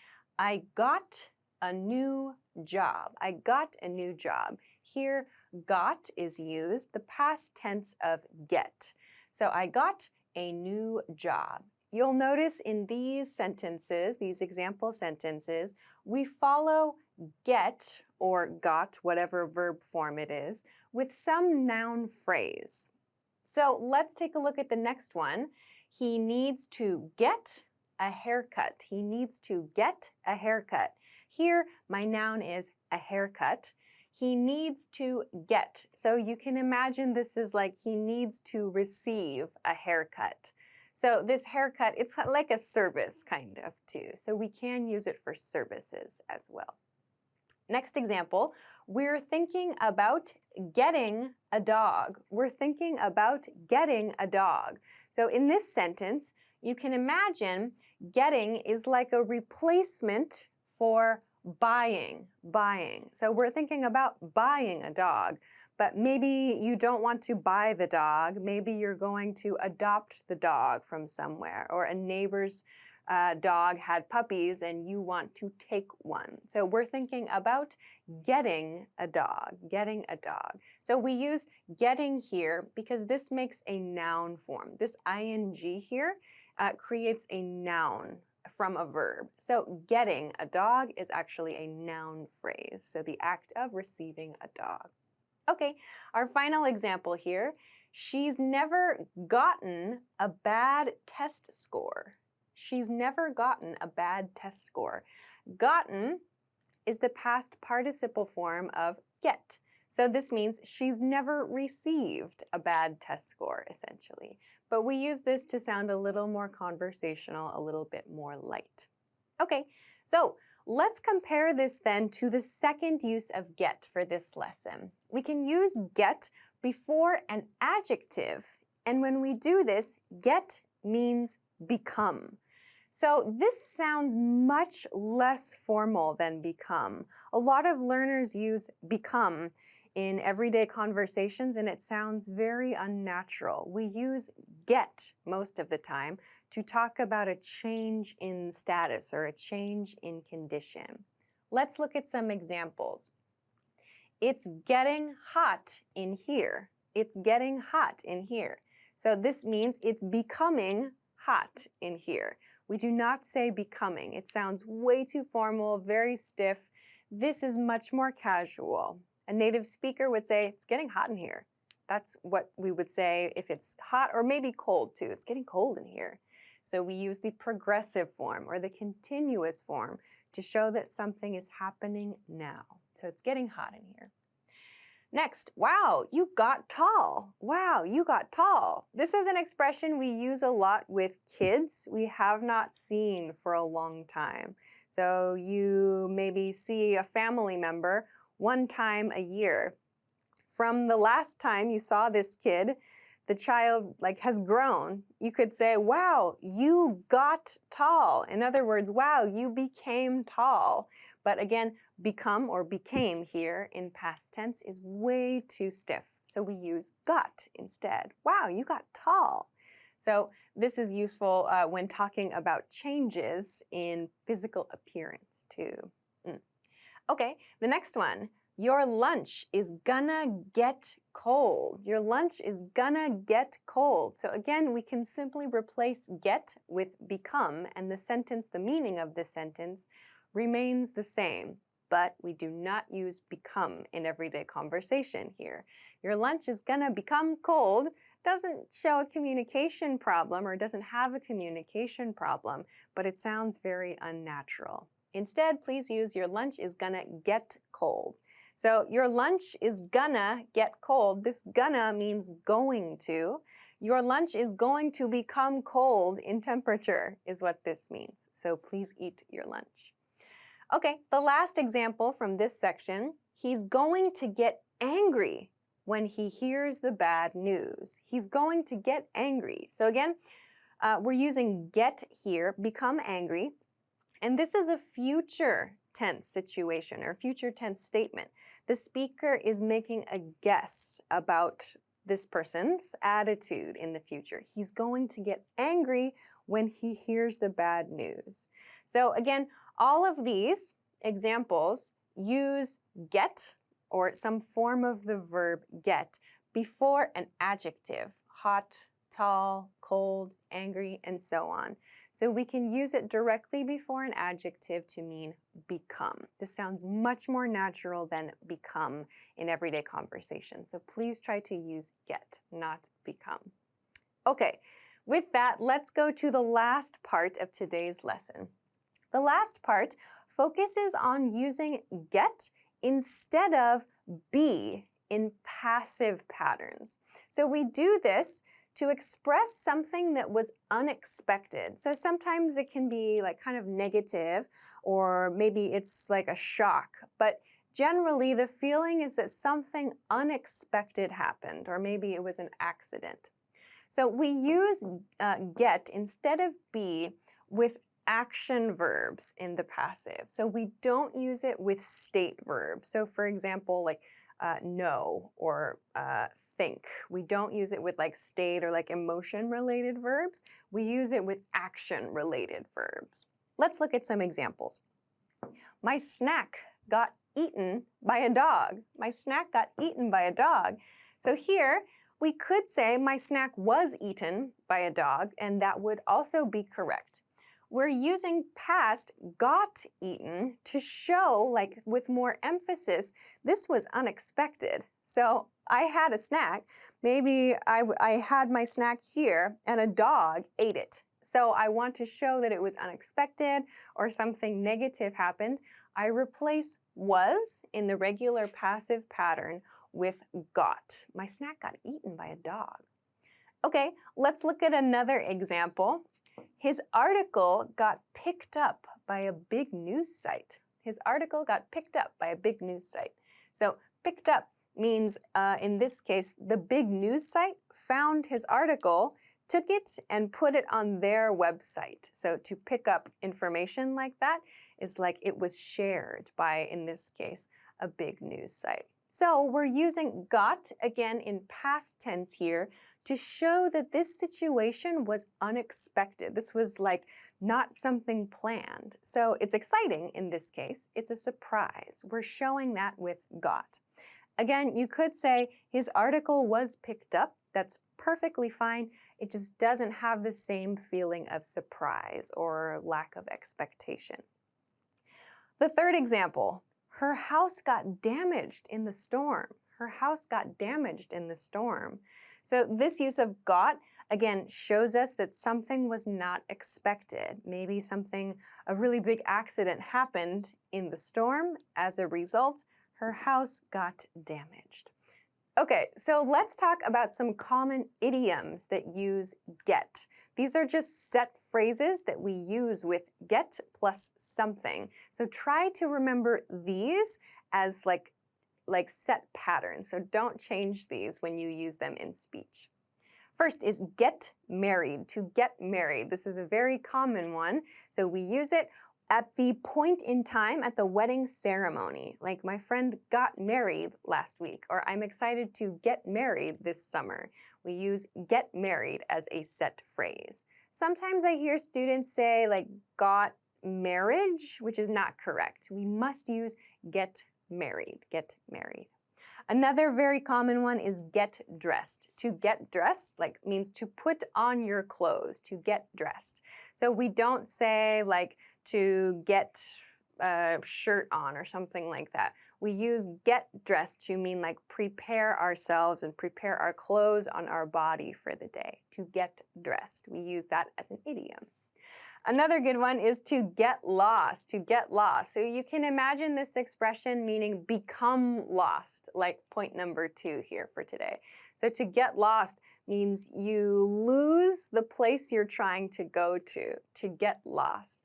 I got a new job. I got a new job. Here, got is used, the past tense of get. So I got a new job. You'll notice in these sentences, these example sentences, we follow get or got, whatever verb form it is, with some noun phrase. So let's take a look at the next one. He needs to get a haircut. He needs to get a haircut. Here, my noun is a haircut. He needs to get. So you can imagine this is like he needs to receive a haircut. So this haircut, it's like a service kind of too. So we can use it for services as well. Next example, we're thinking about getting a dog. We're thinking about getting a dog. So in this sentence, you can imagine getting is like a replacement for buying. So we're thinking about buying a dog, but maybe you don't want to buy the dog. Maybe you're going to adopt the dog from somewhere, or a neighbor's dog had puppies and you want to take one. So we're thinking about getting a dog, So we use getting here because this makes a noun form. This ing here creates a noun from a verb. So getting a dog is actually a noun phrase. So the act of receiving a dog. Okay, our final example here. She's never gotten a bad test score. She's never gotten a bad test score. Gotten is the past participle form of get. So this means she's never received a bad test score, essentially. But we use this to sound a little more conversational, a little bit more light. Okay, so let's compare this then to the second use of get for this lesson. We can use get before an adjective. And when we do this, get means become. So this sounds much less formal than become. A lot of learners use become in everyday conversations, and it sounds very unnatural. We use get most of the time to talk about a change in status or a change in condition. Let's look at some examples. It's getting hot in here. It's getting hot in here. So this means it's becoming hot in here. We do not say becoming. It sounds way too formal, very stiff. This is much more casual. A native speaker would say, it's getting hot in here. That's what we would say if it's hot or maybe cold too. It's getting cold in here. So we use the progressive form or the continuous form to show that something is happening now. So it's getting hot in here. Next, wow, you got tall. Wow, you got tall. This is an expression we use a lot with kids we have not seen for a long time. So you maybe see a family member one time a year. From the last time you saw this kid, the child has grown. You could say, wow, you got tall. In other words, wow, you became tall. But again, become or became here in past tense is way too stiff. So we use got instead. Wow, you got tall. So this is useful when talking about changes in physical appearance too. Okay, the next one. Your lunch is gonna get cold. Your lunch is gonna get cold. So again, we can simply replace get with become, and the meaning of the sentence remains the same. But we do not use become in everyday conversation here. Your lunch is gonna become cold doesn't show a communication problem or doesn't have a communication problem, but it sounds very unnatural. Instead, please use your lunch is gonna get cold. So your lunch is gonna get cold. This gonna means going to. Your lunch is going to become cold in temperature is what this means. So please eat your lunch. Okay, the last example from this section, he's going to get angry when he hears the bad news. He's going to get angry. So again, we're using get here, become angry, and this is a future tense situation or future tense statement. The speaker is making a guess about this person's attitude in the future. He's going to get angry when he hears the bad news. So again, all of these examples use get or some form of the verb get before an adjective, hot, tall, cold, angry, and so on. So we can use it directly before an adjective to mean become. This sounds much more natural than become in everyday conversation. So please try to use get, not become. Okay, with that, let's go to the last part of today's lesson. The last part focuses on using get instead of be in passive patterns. So we do this to express something that was unexpected. So sometimes it can be kind of negative, or maybe it's like a shock, but generally the feeling is that something unexpected happened, or maybe it was an accident. So we use get instead of be with action verbs in the passive. So we don't use it with state verbs. So for example, know or think. We don't use it with state or emotion-related verbs. We use it with action-related verbs. Let's look at some examples. My snack got eaten by a dog. My snack got eaten by a dog. So here, we could say my snack was eaten by a dog, and that would also be correct. we're using past got eaten to show, like with more emphasis, this was unexpected. So I had a snack. Maybe I had my snack here and a dog ate it. So I want to show that it was unexpected or something negative happened. I replace was in the regular passive pattern with got. My snack got eaten by a dog. Okay, let's look at another example. His article got picked up by a big news site. His article got picked up by a big news site. So picked up means, in this case, the big news site found his article, took it and put it on their website. So to pick up information like that is like it was shared by, in this case, a big news site. So we're using got again in past tense here to show that this situation was unexpected. This was like not something planned. So it's exciting in this case. It's a surprise. We're showing that with got. Again, you could say his article was picked up. That's perfectly fine. It just doesn't have the same feeling of surprise or lack of expectation. The third example, her house got damaged in the storm. Her house got damaged in the storm. So this use of got, again, shows us that something was not expected. Maybe a really big accident happened in the storm. As a result, her house got damaged. Okay, so let's talk about some common idioms that use get. These are just set phrases that we use with get plus something. So try to remember these as like set patterns. So don't change these when you use them in speech. First is get married, to get married. This is a very common one. So we use it at the point in time at the wedding ceremony. Like my friend got married last week, or I'm excited to get married this summer. We use get married as a set phrase. Sometimes I hear students say like got marriage, which is not correct. We must use get married, get married. Another very common one is get dressed. To get dressed means to put on your clothes, to get dressed. So we don't say like to get a shirt on or something like that. We use get dressed to mean like prepare ourselves and prepare our clothes on our body for the day. To get dressed. We use that as an idiom. Another good one is to get lost, to get lost. So you can imagine this expression meaning become lost, like point number 2 here for today. So to get lost means you lose the place you're trying to go to get lost.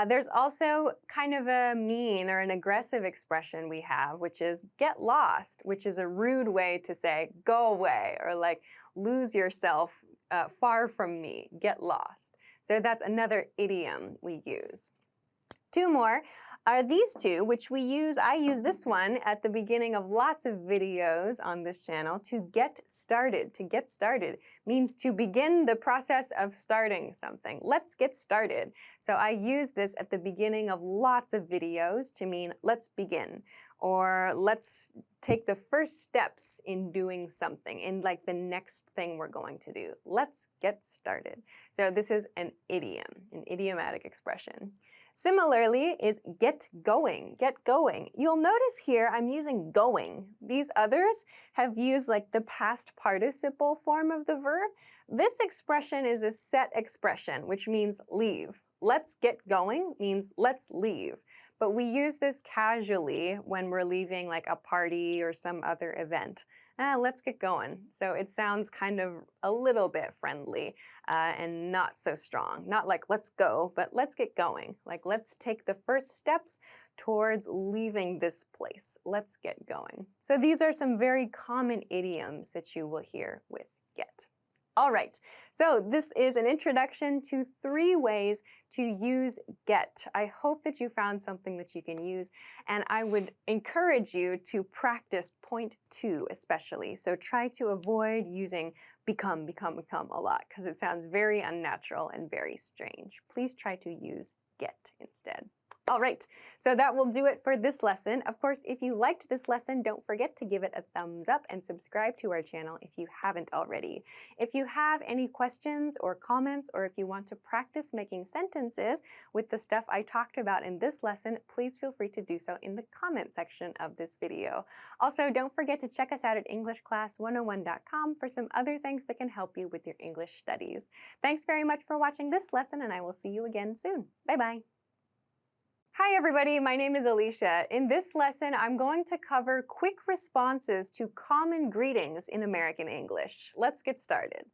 There's also kind of a mean or an aggressive expression we have, which is get lost, which is a rude way to say go away or like lose yourself far from me, get lost. So that's another idiom we use. 2 more are these 2, which I use this one at the beginning of lots of videos on this channel, to get started. To get started means to begin the process of starting something. Let's get started. So I use this at the beginning of lots of videos to mean let's begin, or let's take the first steps in doing something, in like the next thing we're going to do. Let's get started. So this is an idiom, an idiomatic expression. Similarly is get going, get going. You'll notice here I'm using going. These others have used like the past participle form of the verb. This expression is a set expression, which means leave. Let's get going means let's leave. But we use this casually when we're leaving like a party or some other event. Let's get going. So it sounds kind of a little bit friendly and not so strong. Not like let's go, but let's get going. Like let's take the first steps towards leaving this place. Let's get going. So these are some very common idioms that you will hear with get. All right, so this is an introduction to 3 ways to use get. I hope that you found something that you can use, and I would encourage you to practice point 2 especially. So try to avoid using become a lot because it sounds very unnatural and very strange. Please try to use get instead. All right, so that will do it for this lesson. Of course, if you liked this lesson, don't forget to give it a thumbs up and subscribe to our channel if you haven't already. If you have any questions or comments, or if you want to practice making sentences with the stuff I talked about in this lesson, please feel free to do so in the comment section of this video. Also, don't forget to check us out at EnglishClass101.com for some other things that can help you with your English studies. Thanks very much for watching this lesson, and I will see you again soon. Bye-bye. Hi everybody, my name is Alicia. In this lesson, I'm going to cover quick responses to common greetings in American English. Let's get started.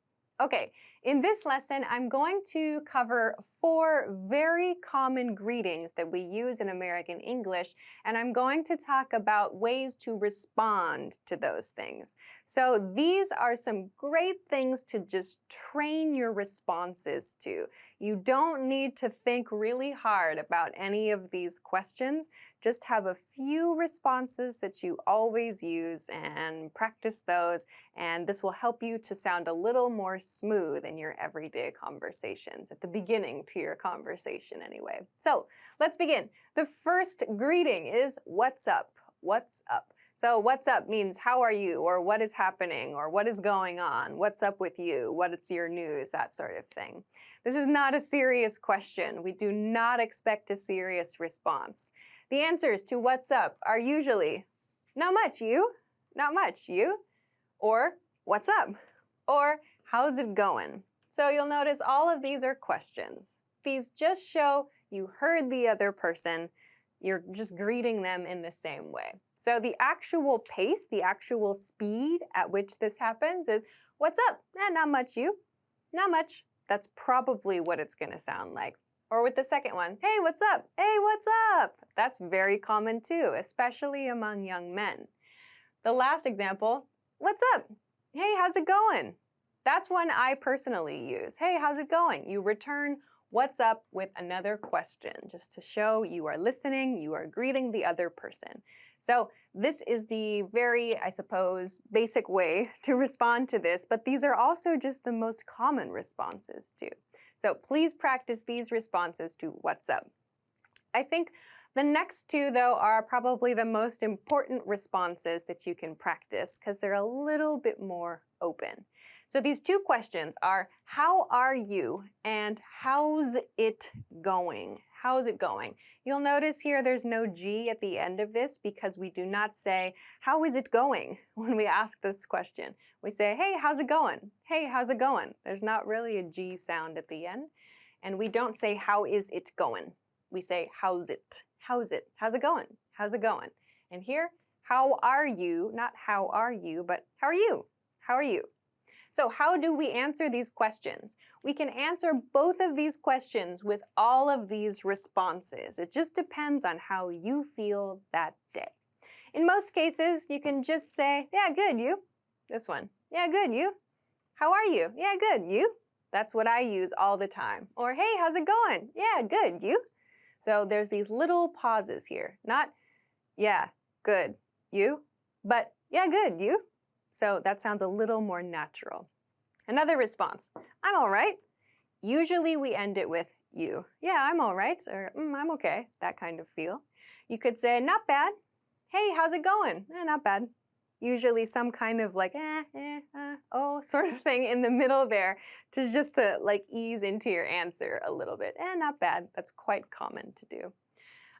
Okay, in this lesson, I'm going to cover 4 very common greetings that we use in American English, and I'm going to talk about ways to respond to those things. So these are some great things to just train your responses to. You don't need to think really hard about any of these questions. Just have a few responses that you always use and practice those, and this will help you to sound a little more smooth in your everyday conversations, at the beginning to your conversation anyway. So let's begin. The first greeting is what's up? What's up? So what's up means how are you, or what is happening, or what is going on, what's up with you, what's your news, that sort of thing. This is not a serious question. We do not expect a serious response. The answers to what's up are usually, not much, you, not much, you, or what's up, or how's it going? So you'll notice all of these are questions. These just show you heard the other person, you're just greeting them in the same way. So the actual pace, the actual speed at which this happens is, what's up? Not much, you, not much. That's probably what it's gonna sound like. Or with the second one, hey, what's up? Hey, what's up? That's very common too, especially among young men. The last example, what's up? Hey, how's it going? That's one I personally use. Hey, how's it going? You return what's up with another question, just to show you are listening, you are greeting the other person. So this is the very, I suppose, basic way to respond to this, but these are also just the most common responses too. So please practice these responses to what's up. I think the next 2, though, are probably the most important responses that you can practice because they're a little bit more open. So these 2 questions are, how are you and how's it going? How's it going? You'll notice here there's no G at the end of this because we do not say, how is it going when we ask this question. We say, hey, how's it going? Hey, how's it going? There's not really a G sound at the end. And we don't say, how is it going? We say, how's it? How's it? How's it going? How's it going? And here, how are you? Not how are you, but how are you? How are you? So how do we answer these questions? We can answer both of these questions with all of these responses. It just depends on how you feel that day. In most cases, you can just say, yeah, good, you. This one, yeah, good, you. How are you? Yeah, good, you. That's what I use all the time. Or, hey, how's it going? Yeah, good, you. So there's these little pauses here. Not, yeah, good, you, but yeah, good, you. So that sounds a little more natural. Another response, I'm all right. Usually we end it with you. Yeah, I'm all right, or I'm okay, that kind of feel. You could say, not bad. Hey, how's it going? Not bad. Usually some kind of like, oh, sort of thing in the middle there to just to like ease into your answer a little bit. Not bad. That's quite common to do.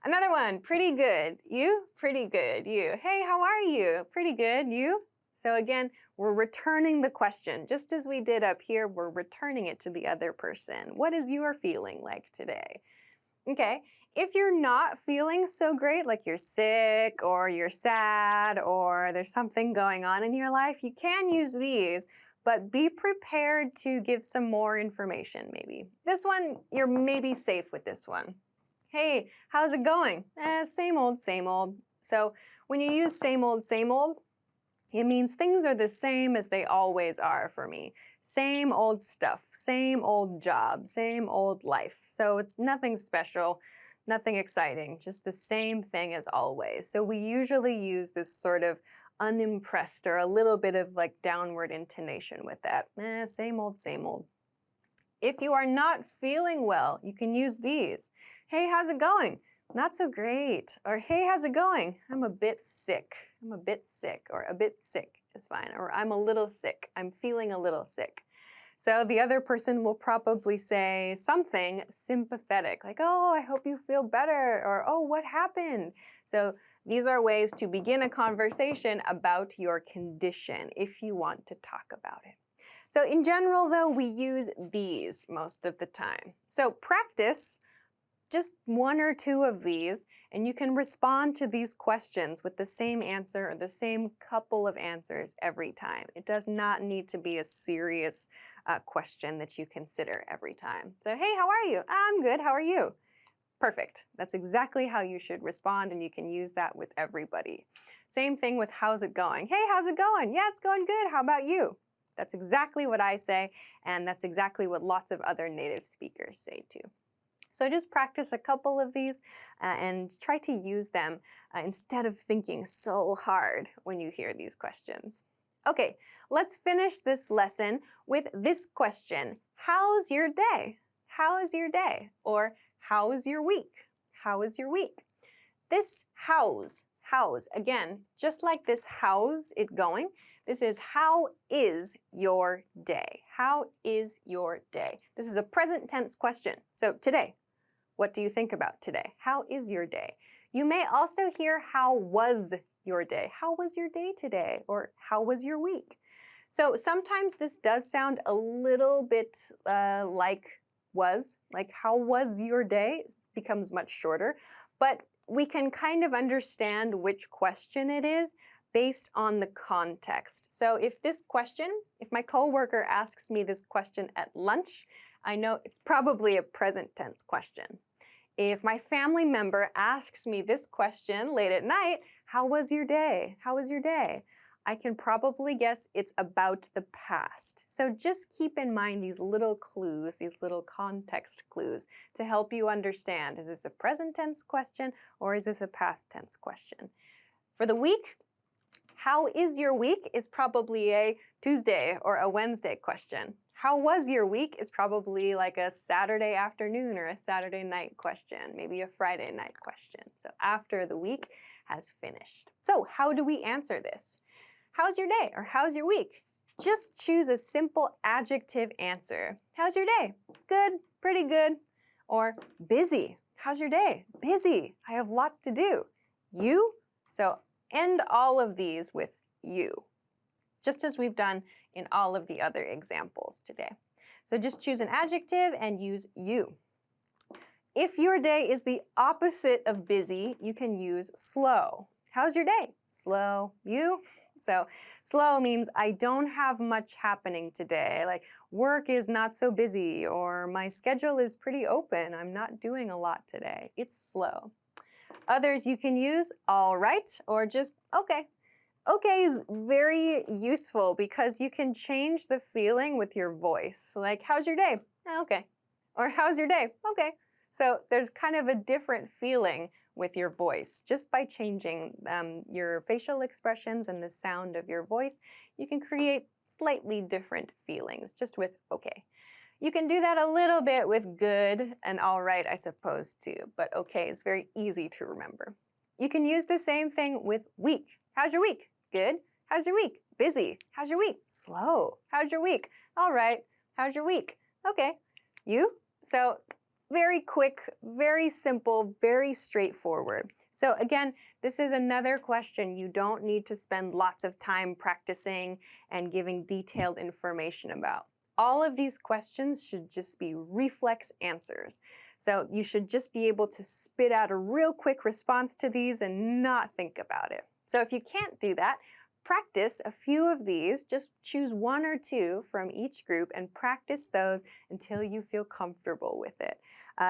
Another one, pretty good. You? Pretty good. You? Hey, how are you? Pretty good. You? So again, we're returning the question. Just as we did up here, we're returning it to the other person. What is your feeling like today? Okay. If you're not feeling so great, like you're sick or you're sad or there's something going on in your life, you can use these, but be prepared to give some more information maybe. This one, you're maybe safe with this one. Hey, how's it going? Same old, same old. So when you use same old, it means things are the same as they always are for me. Same old stuff, same old job, same old life. So it's nothing special. Nothing exciting, just the same thing as always. So we usually use this sort of unimpressed or a little bit of like downward intonation with that. Same old, same old. If you are not feeling well, you can use these. Hey, how's it going? Not so great. Or hey, how's it going? I'm a bit sick. I'm a bit sick. Or a bit sick is fine. Or I'm a little sick. I'm feeling a little sick. So the other person will probably say something sympathetic, like, oh, I hope you feel better, or oh, what happened? So these are ways to begin a conversation about your condition if you want to talk about it. So in general, though, we use these most of the time. So practice just one or two of these, and you can respond to these questions with the same answer or the same couple of answers every time. It does not need to be a serious question that you consider every time. So, hey, how are you? I'm good. How are you? Perfect. That's exactly how you should respond, and you can use that with everybody. Same thing with how's it going? Hey, how's it going? Yeah, it's going good. How about you? That's exactly what I say, and that's exactly what lots of other native speakers say too. So just practice a couple of these and try to use them instead of thinking so hard when you hear these questions. Okay, let's finish this lesson with this question. How's your day? How is your day? Or how is your week? How is your week? This how's, again, just like this how's it going, this is how is your day? How is your day? This is a present tense question. So today, what do you think about today? How is your day? You may also hear how was your day? How was your day today? Or how was your week? So sometimes this does sound a little bit like was, like how was your day? It becomes much shorter, but we can kind of understand which question it is based on the context. So if my coworker asks me this question at lunch, I know it's probably a present tense question. If my family member asks me this question late at night, how was your day? How was your day? I can probably guess it's about the past. So just keep in mind these little clues, these little context clues to help you understand, is this a present tense question or is this a past tense question? For the week, how is your week is probably a Tuesday or a Wednesday question. How was your week is probably like a Saturday afternoon or a Saturday night question, maybe a Friday night question. So after the week has finished. So how do we answer this? How's your day or how's your week? Just choose a simple adjective answer. How's your day? Good, pretty good. Or busy. How's your day? Busy. I have lots to do. You? So end all of these with you, just as we've done in all of the other examples today. So just choose an adjective and use you. If your day is the opposite of busy, you can use slow. How's your day? Slow. You? So slow means I don't have much happening today. Like work is not so busy, or my schedule is pretty open. I'm not doing a lot today. It's slow. Others you can use all right or just okay. Okay is very useful because you can change the feeling with your voice. Like, how's your day? Okay. Or how's your day? Okay. So there's kind of a different feeling with your voice. Just by changing your facial expressions and the sound of your voice, you can create slightly different feelings just with okay. You can do that a little bit with good and all right, I suppose, too. But okay is very easy to remember. You can use the same thing with week. How's your week? Good. How's your week? Busy. How's your week? Slow. How's your week? All right. How's your week? Okay. You? So very quick, very simple, very straightforward. So again, this is another question you don't need to spend lots of time practicing and giving detailed information about. All of these questions should just be reflex answers. So you should just be able to spit out a real quick response to these and not think about it. So if you can't do that, practice a few of these. Just choose one or two from each group and practice those until you feel comfortable with it.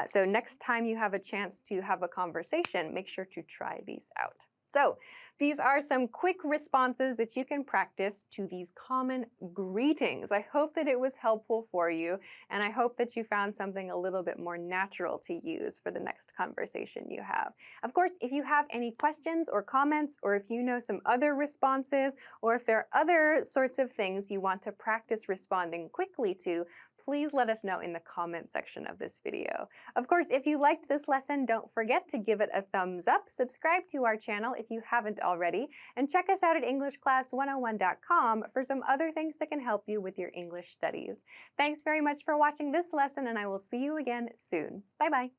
So next time you have a chance to have a conversation, make sure to try these out. So these are some quick responses that you can practice to these common greetings. I hope that it was helpful for you, and I hope that you found something a little bit more natural to use for the next conversation you have. Of course, if you have any questions or comments, or if you know some other responses, or if there are other sorts of things you want to practice responding quickly to, please let us know in the comment section of this video. Of course, if you liked this lesson, don't forget to give it a thumbs up, subscribe to our channel if you haven't already, and check us out at EnglishClass101.com for some other things that can help you with your English studies. Thanks very much for watching this lesson, and I will see you again soon. Bye-bye.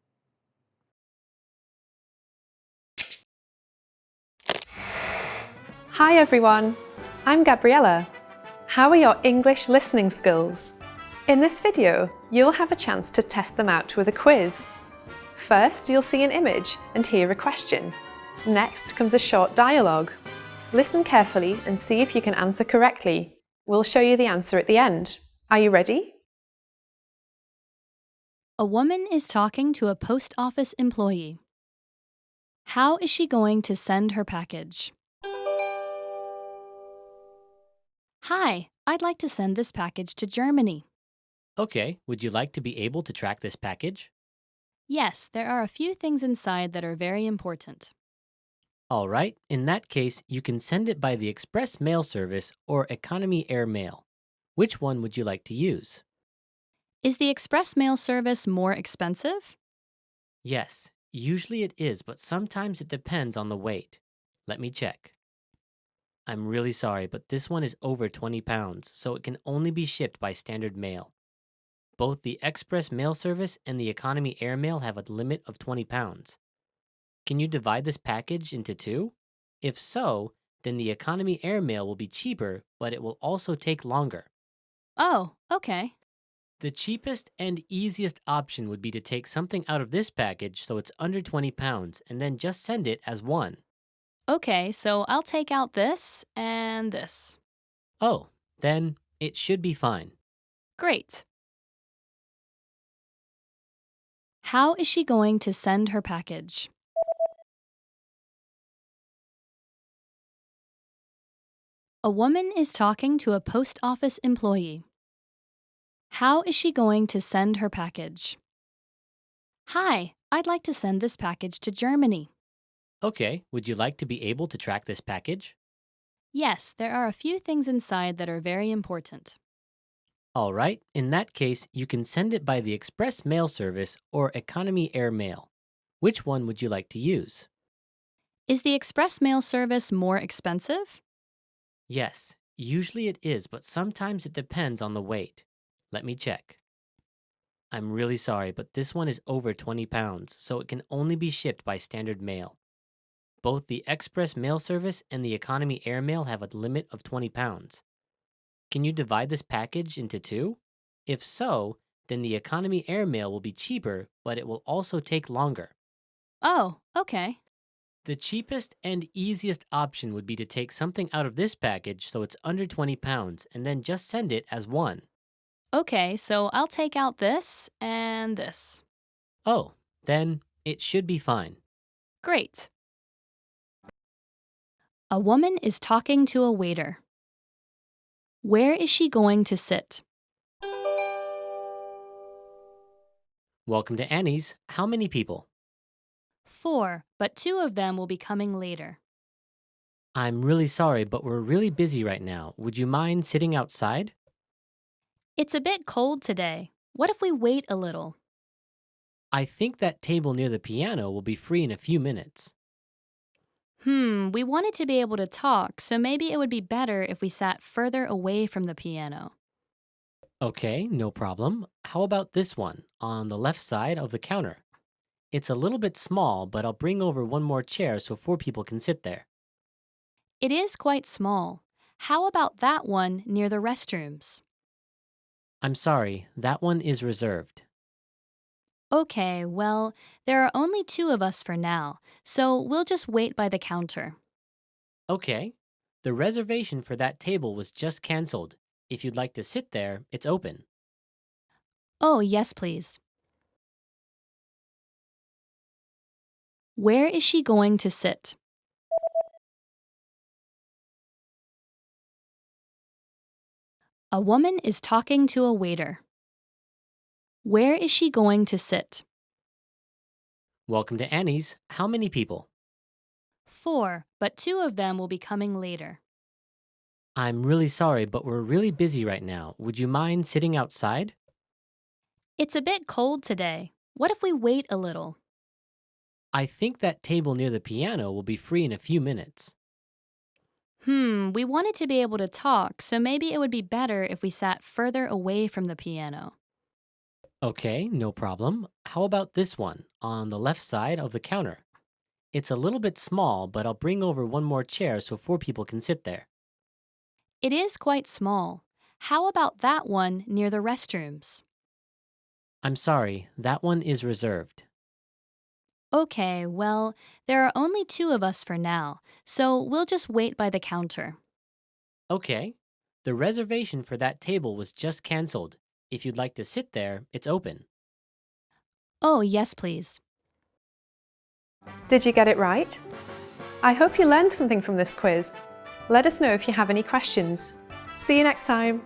Hi everyone, I'm Gabriella. How are your English listening skills? In this video, you'll have a chance to test them out with a quiz. First, you'll see an image and hear a question. Next comes a short dialogue. Listen carefully and see if you can answer correctly. We'll show you the answer at the end. Are you ready? A woman is talking to a post office employee. How is she going to send her package? Hi, I'd like to send this package to Germany. Okay, would you like to be able to track this package? Yes, there are a few things inside that are very important. All right, in that case, you can send it by the express mail service or economy air mail. Which one would you like to use? Is the express mail service more expensive? Yes, usually it is, but sometimes it depends on the weight. Let me check. I'm really sorry, but this one is over 20 pounds, so it can only be shipped by standard mail. Both the express mail service and the economy air mail have a limit of 20 pounds. Can you divide this package into two? If so, then the economy air mail will be cheaper, but it will also take longer. Oh, okay. The cheapest and easiest option would be to take something out of this package so it's under 20 pounds and then just send it as one. Okay, so I'll take out this and this. Oh, then it should be fine. Great. How is she going to send her package? A woman is talking to a post office employee. How is she going to send her package? Hi, I'd like to send this package to Germany. Okay, would you like to be able to track this package? Yes, there are a few things inside that are very important. All right, in that case, you can send it by the express mail service or economy air mail. Which one would you like to use? Is the express mail service more expensive? Yes, usually it is, but sometimes it depends on the weight. Let me check. I'm really sorry, but this one is over 20 pounds, so it can only be shipped by standard mail. Both the express mail service and the economy air mail have a limit of 20 pounds. Can you divide this package into two? If so, then the economy air mail will be cheaper, but it will also take longer. Oh, okay. The cheapest and easiest option would be to take something out of this package so it's under 20 pounds and then just send it as one. Okay, so I'll take out this and this. Oh, then it should be fine. Great. A woman is talking to a waiter. Where is she going to sit? Welcome to Annie's. How many people? 4, but 2 of them will be coming later. I'm really sorry, but we're really busy right now. Would you mind sitting outside? It's a bit cold today. What if we wait a little? I think that table near the piano will be free in a few minutes. We wanted to be able to talk, so maybe it would be better if we sat further away from the piano. Okay, no problem. How about this one on the left side of the counter? It's a little bit small, but I'll bring over one more chair so 4 people can sit there. It is quite small. How about that one near the restrooms? I'm sorry, that one is reserved. Okay, well, there are only 2 of us for now, so we'll just wait by the counter. Okay, the reservation for that table was just canceled. If you'd like to sit there, it's open. Oh, yes, please. Where is she going to sit? A woman is talking to a waiter. Where is she going to sit? Welcome to Annie's. How many people? 4, but 2 of them will be coming later. I'm really sorry, but we're really busy right now. Would you mind sitting outside? It's a bit cold today. What if we wait a little? I think that table near the piano will be free in a few minutes. We wanted to be able to talk, so maybe it would be better if we sat further away from the piano. Okay, no problem. How about this one on the left side of the counter? It's a little bit small, but I'll bring over one more chair so 4 people can sit there. It is quite small. How about that one near the restrooms? I'm sorry, that one is reserved. Okay, well, there are only 2 of us for now, so we'll just wait by the counter. Okay, the reservation for that table was just canceled. If you'd like to sit there, it's open. Oh, yes, please. Did you get it right? I hope you learned something from this quiz. Let us know if you have any questions. See you next time.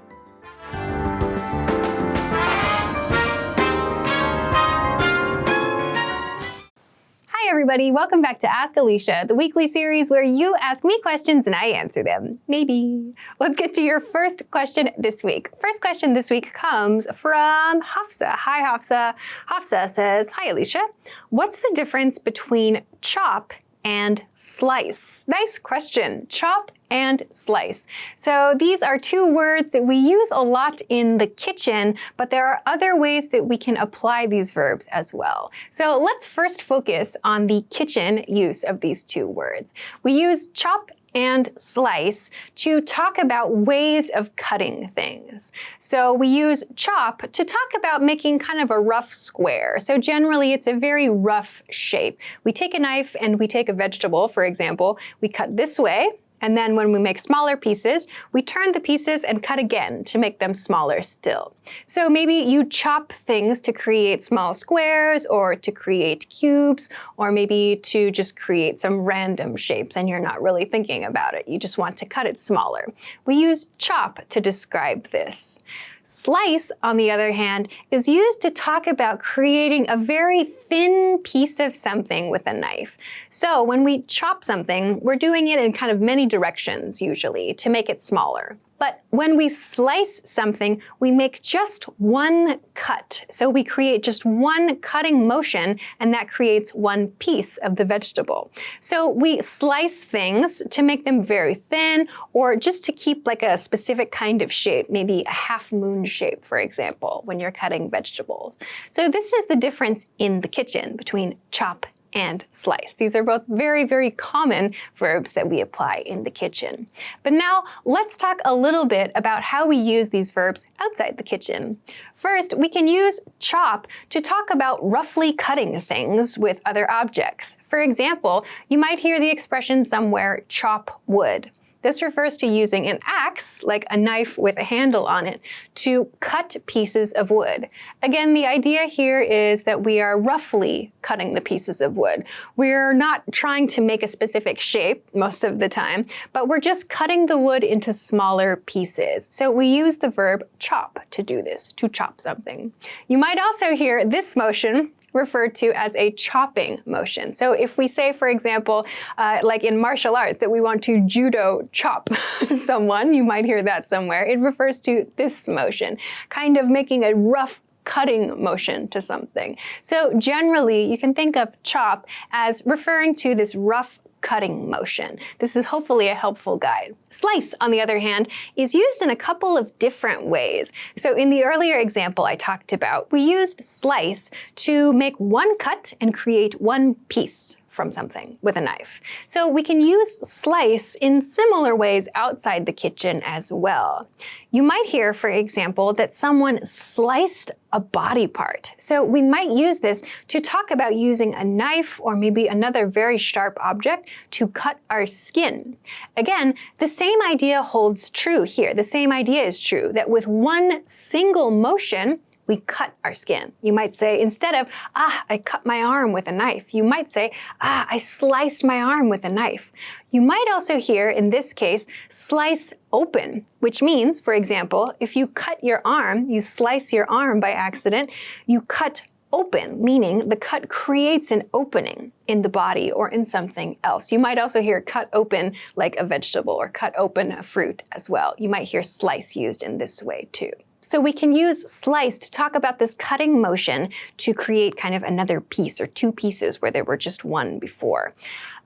Hi everybody, welcome back to Ask Alicia, the weekly series where you ask me questions and I answer them. Maybe. Let's get to your first question this week. First question this week comes from Hafsa. Hi Hafsa. Hafsa says, hi Alicia, what's the difference between chop and slice? Nice question. Chop and slice. So these are 2 words that we use a lot in the kitchen, but there are other ways that we can apply these verbs as well. So let's first focus on the kitchen use of these 2 words. We use chop and slice to talk about ways of cutting things. So we use chop to talk about making kind of a rough square. So generally it's a very rough shape. We take a knife and we take a vegetable, for example, we cut this way, and then when we make smaller pieces, we turn the pieces and cut again to make them smaller still. So maybe you chop things to create small squares or to create cubes, or maybe to just create some random shapes and you're not really thinking about it. You just want to cut it smaller. We use chop to describe this. Slice, on the other hand, is used to talk about creating a very thin piece of something with a knife. So when we chop something, we're doing it in kind of many directions usually to make it smaller. But when we slice something, we make just one cut. So we create just one cutting motion, and that creates one piece of the vegetable. So we slice things to make them very thin, or just to keep like a specific kind of shape, maybe a half moon shape, for example, when you're cutting vegetables. So this is the difference in the kitchen between chop and slice. These are both very, very common verbs that we apply in the kitchen. But now let's talk a little bit about how we use these verbs outside the kitchen. First, we can use chop to talk about roughly cutting things with other objects. For example, you might hear the expression somewhere, chop wood. This refers to using an axe, like a knife with a handle on it, to cut pieces of wood. Again, the idea here is that we are roughly cutting the pieces of wood. We're not trying to make a specific shape most of the time, but we're just cutting the wood into smaller pieces. So we use the verb chop to do this, to chop something. You might also hear this motion referred to as a chopping motion. So if we say, for example, like in martial arts, that we want to judo chop someone, you might hear that somewhere. It refers to this motion, kind of making a rough cutting motion to something. So generally, you can think of chop as referring to this rough cutting motion. This is hopefully a helpful guide. Slice, on the other hand, is used in a couple of different ways. So in the earlier example I talked about, we used slice to make one cut and create one piece from something with a knife. So we can use slice in similar ways outside the kitchen as well. You might hear, for example, that someone sliced a body part. So we might use this to talk about using a knife or maybe another very sharp object to cut our skin. Again, the same idea holds true here. The same idea is true, that with one single motion, we cut our skin. You might say, instead of, I cut my arm with a knife, you might say, I sliced my arm with a knife. You might also hear, in this case, slice open, which means, for example, if you cut your arm, you slice your arm by accident, you cut open, meaning the cut creates an opening in the body or in something else. You might also hear cut open like a vegetable or cut open a fruit as well. You might hear slice used in this way too. So we can use slice to talk about this cutting motion to create kind of another piece or two pieces where there were just one before.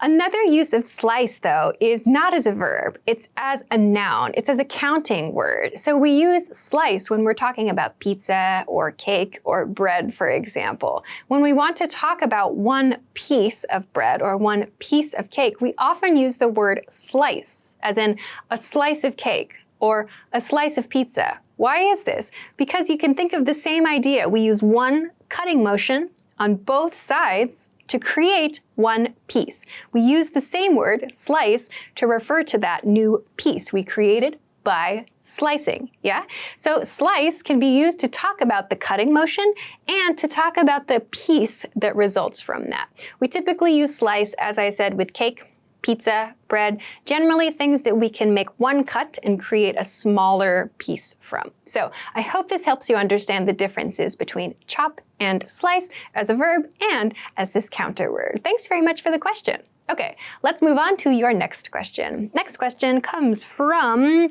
Another use of slice, though, is not as a verb. It's as a noun. It's as a counting word. So we use slice when we're talking about pizza or cake or bread, for example. When we want to talk about one piece of bread or one piece of cake, we often use the word slice, as in a slice of cake or a slice of pizza. Why is this? Because you can think of the same idea. We use one cutting motion on both sides to create one piece. We use the same word, slice, to refer to that new piece we created by slicing, yeah? So slice can be used to talk about the cutting motion and to talk about the piece that results from that. We typically use slice, as I said, with cake, pizza, bread, generally things that we can make one cut and create a smaller piece from. So I hope this helps you understand the differences between chop and slice as a verb and as this counter word. Thanks very much for the question. Okay, let's move on to your next question. Next question comes from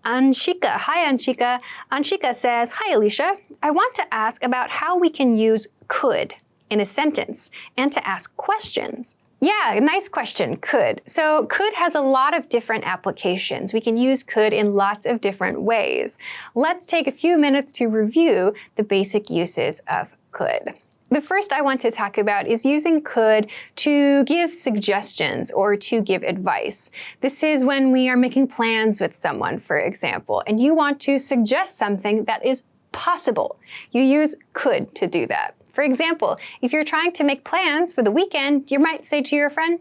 Anshika. Hi, Anshika. Anshika says, hi, Alicia. I want to ask about how we can use could in a sentence and to ask questions. Yeah, nice question, could. So could has a lot of different applications. We can use could in lots of different ways. Let's take a few minutes to review the basic uses of could. The first I want to talk about is using could to give suggestions or to give advice. This is when we are making plans with someone, for example, and you want to suggest something that is possible. You use could to do that. For example, if you're trying to make plans for the weekend, you might say to your friend,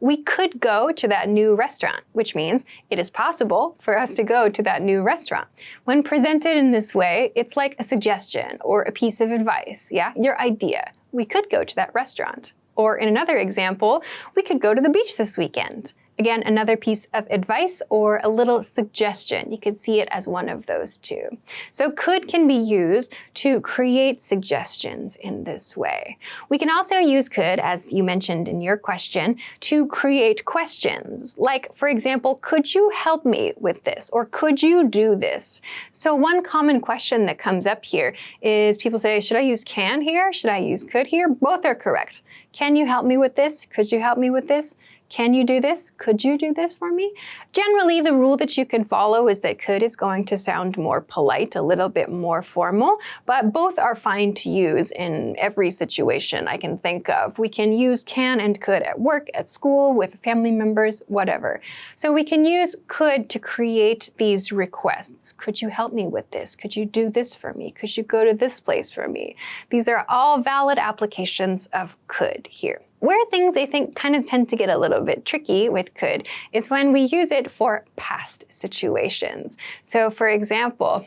we could go to that new restaurant, which means it is possible for us to go to that new restaurant. When presented in this way, it's like a suggestion or a piece of advice, yeah? Your idea. We could go to that restaurant. Or in another example, we could go to the beach this weekend. Again, another piece of advice or a little suggestion. You could see it as one of those two. So could can be used to create suggestions in this way. We can also use could, as you mentioned in your question, to create questions. Like, for example, could you help me with this? Or could you do this? So one common question that comes up here is people say, should I use can here? Should I use could here? Both are correct. Can you help me with this? Could you help me with this? Can you do this? Could you do this for me? Generally, the rule that you can follow is that could is going to sound more polite, a little bit more formal, but both are fine to use in every situation I can think of. We can use can and could at work, at school, with family members, whatever. So we can use could to create these requests. Could you help me with this? Could you do this for me? Could you go to this place for me? These are all valid applications of could here. Where things, I think, kind of tend to get a little bit tricky with could is when we use it for past situations. So for example,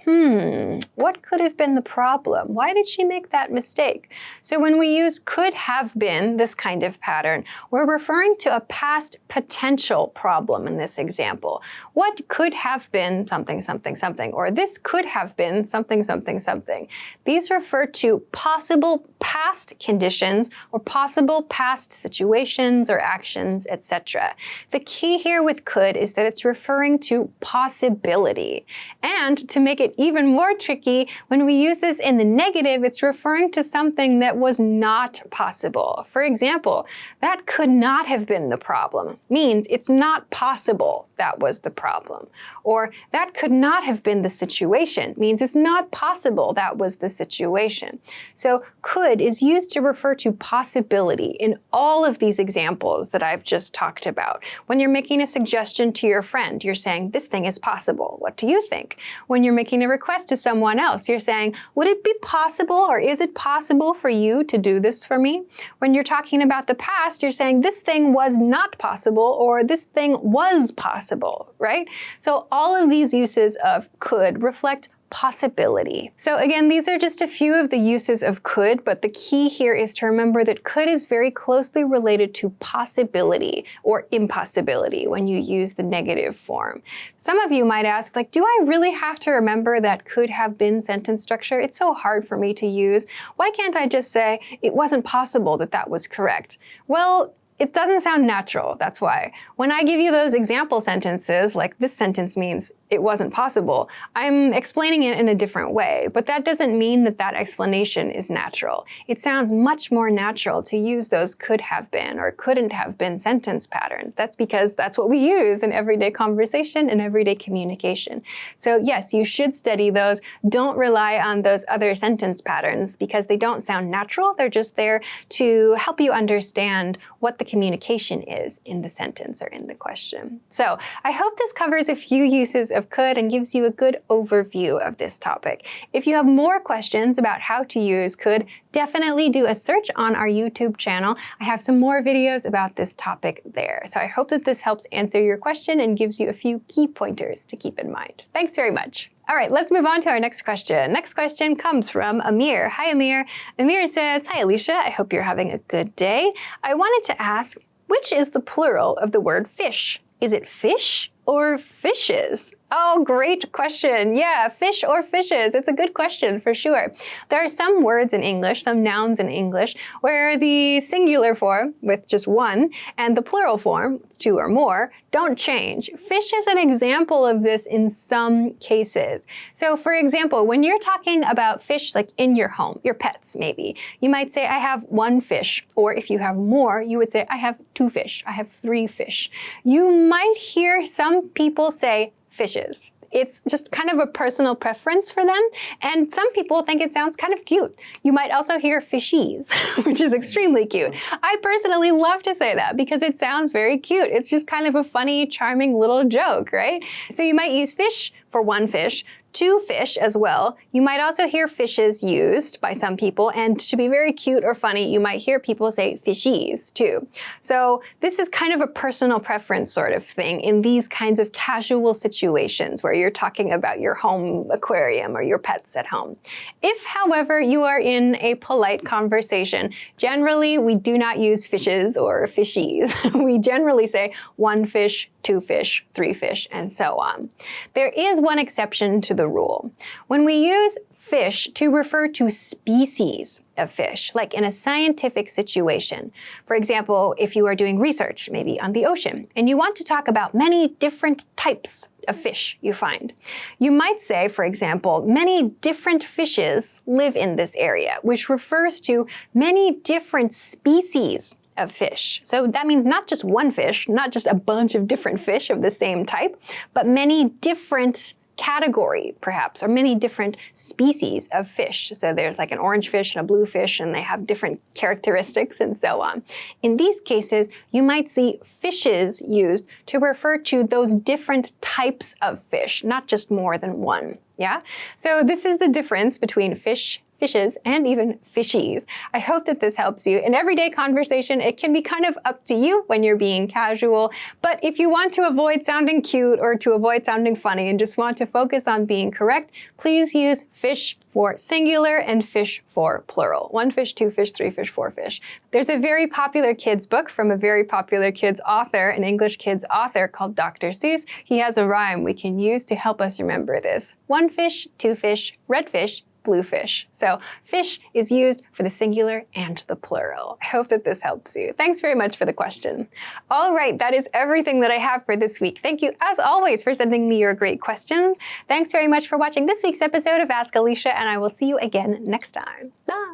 what could have been the problem? Why did she make that mistake? So when we use could have been, this kind of pattern, we're referring to a past potential problem in this example. What could have been something, something, something, or this could have been something, something, something. These refer to possible past conditions or possible past situations or actions, etc. The key here with could is that it's referring to possibility. And to make it even more tricky, when we use this in the negative, it's referring to something that was not possible. For example, that could not have been the problem means it's not possible that was the problem. Or that could not have been the situation means it's not possible that was the situation. So could is used to refer to possibility in all of these examples that I've just talked about. When you're making a suggestion to your friend, you're saying, this thing is possible. What do you think? When you're making a request to someone else, you're saying, would it be possible or is it possible for you to do this for me? When you're talking about the past, you're saying, this thing was not possible or this thing was possible, right? So all of these uses of could reflect possibility. So again, these are just a few of the uses of could, but the key here is to remember that could is very closely related to possibility or impossibility when you use the negative form. Some of you might ask, like, do I really have to remember that could have been sentence structure? It's so hard for me to use. Why can't I just say it wasn't possible that that was correct? Well, it doesn't sound natural, that's why. When I give you those example sentences, like this sentence means, it wasn't possible. I'm explaining it in a different way, but that doesn't mean that that explanation is natural. It sounds much more natural to use those could have been or couldn't have been sentence patterns. That's because that's what we use in everyday conversation and everyday communication. So yes, you should study those. Don't rely on those other sentence patterns because they don't sound natural. They're just there to help you understand what the communication is in the sentence or in the question. So I hope this covers a few uses of could and gives you a good overview of this topic. If you have more questions about how to use could, definitely do a search on our YouTube channel. I have some more videos about this topic there. So I hope that this helps answer your question and gives you a few key pointers to keep in mind. Thanks very much. All right, let's move on to our next question. Next question comes from Amir. Hi, Amir. Amir says, hi, Alicia. I hope you're having a good day. I wanted to ask, which is the plural of the word fish? Is it fish or fishes? Oh, great question. Yeah, fish or fishes. It's a good question for sure. There are some words in English, some nouns in English, where the singular form with just one and the plural form, two or more, don't change. Fish is an example of this in some cases. So for example, when you're talking about fish like in your home, your pets maybe, you might say, I have one fish. Or if you have more, you would say, I have two fish. I have three fish. You might hear some people say, fishes. It's just kind of a personal preference for them, and some people think it sounds kind of cute. You might also hear fishies, which is extremely cute. I personally love to say that because it sounds very cute. It's just kind of a funny, charming little joke, right? So you might use fish for one fish, two fish as well. You might also hear fishes used by some people, and to be very cute or funny, you might hear people say fishies too. So this is kind of a personal preference sort of thing in these kinds of casual situations where you're talking about your home aquarium or your pets at home. If, however, you are in a polite conversation, generally we do not use fishes or fishies. We generally say one fish, two fish, three fish, and so on. There is one exception to the rule. When we use fish to refer to species of fish, like in a scientific situation. For example, if you are doing research, maybe on the ocean, and you want to talk about many different types of fish you find. You might say, for example, many different fishes live in this area, which refers to many different species of fish. So that means not just one fish, not just a bunch of different fish of the same type, but many different category, perhaps, or many different species of fish. So there's like an orange fish and a blue fish, and they have different characteristics and so on. In these cases, you might see fishes used to refer to those different types of fish, not just more than one. Yeah? So this is the difference between fish, fishes, and even fishies. I hope that this helps you. In everyday conversation, it can be kind of up to you when you're being casual, but if you want to avoid sounding cute or to avoid sounding funny and just want to focus on being correct, please use fish for singular and fish for plural. One fish, two fish, three fish, four fish. There's a very popular kids book from a very popular kids author, an English kids author called Dr. Seuss. He has a rhyme we can use to help us remember this. One fish, two fish, red fish, blue fish. So fish is used for the singular and the plural. I hope that this helps you. Thanks very much for the question. All right, that is everything that I have for this week. Thank you, as always, for sending me your great questions. Thanks very much for watching this week's episode of Ask Alicia, and I will see you again next time. Bye.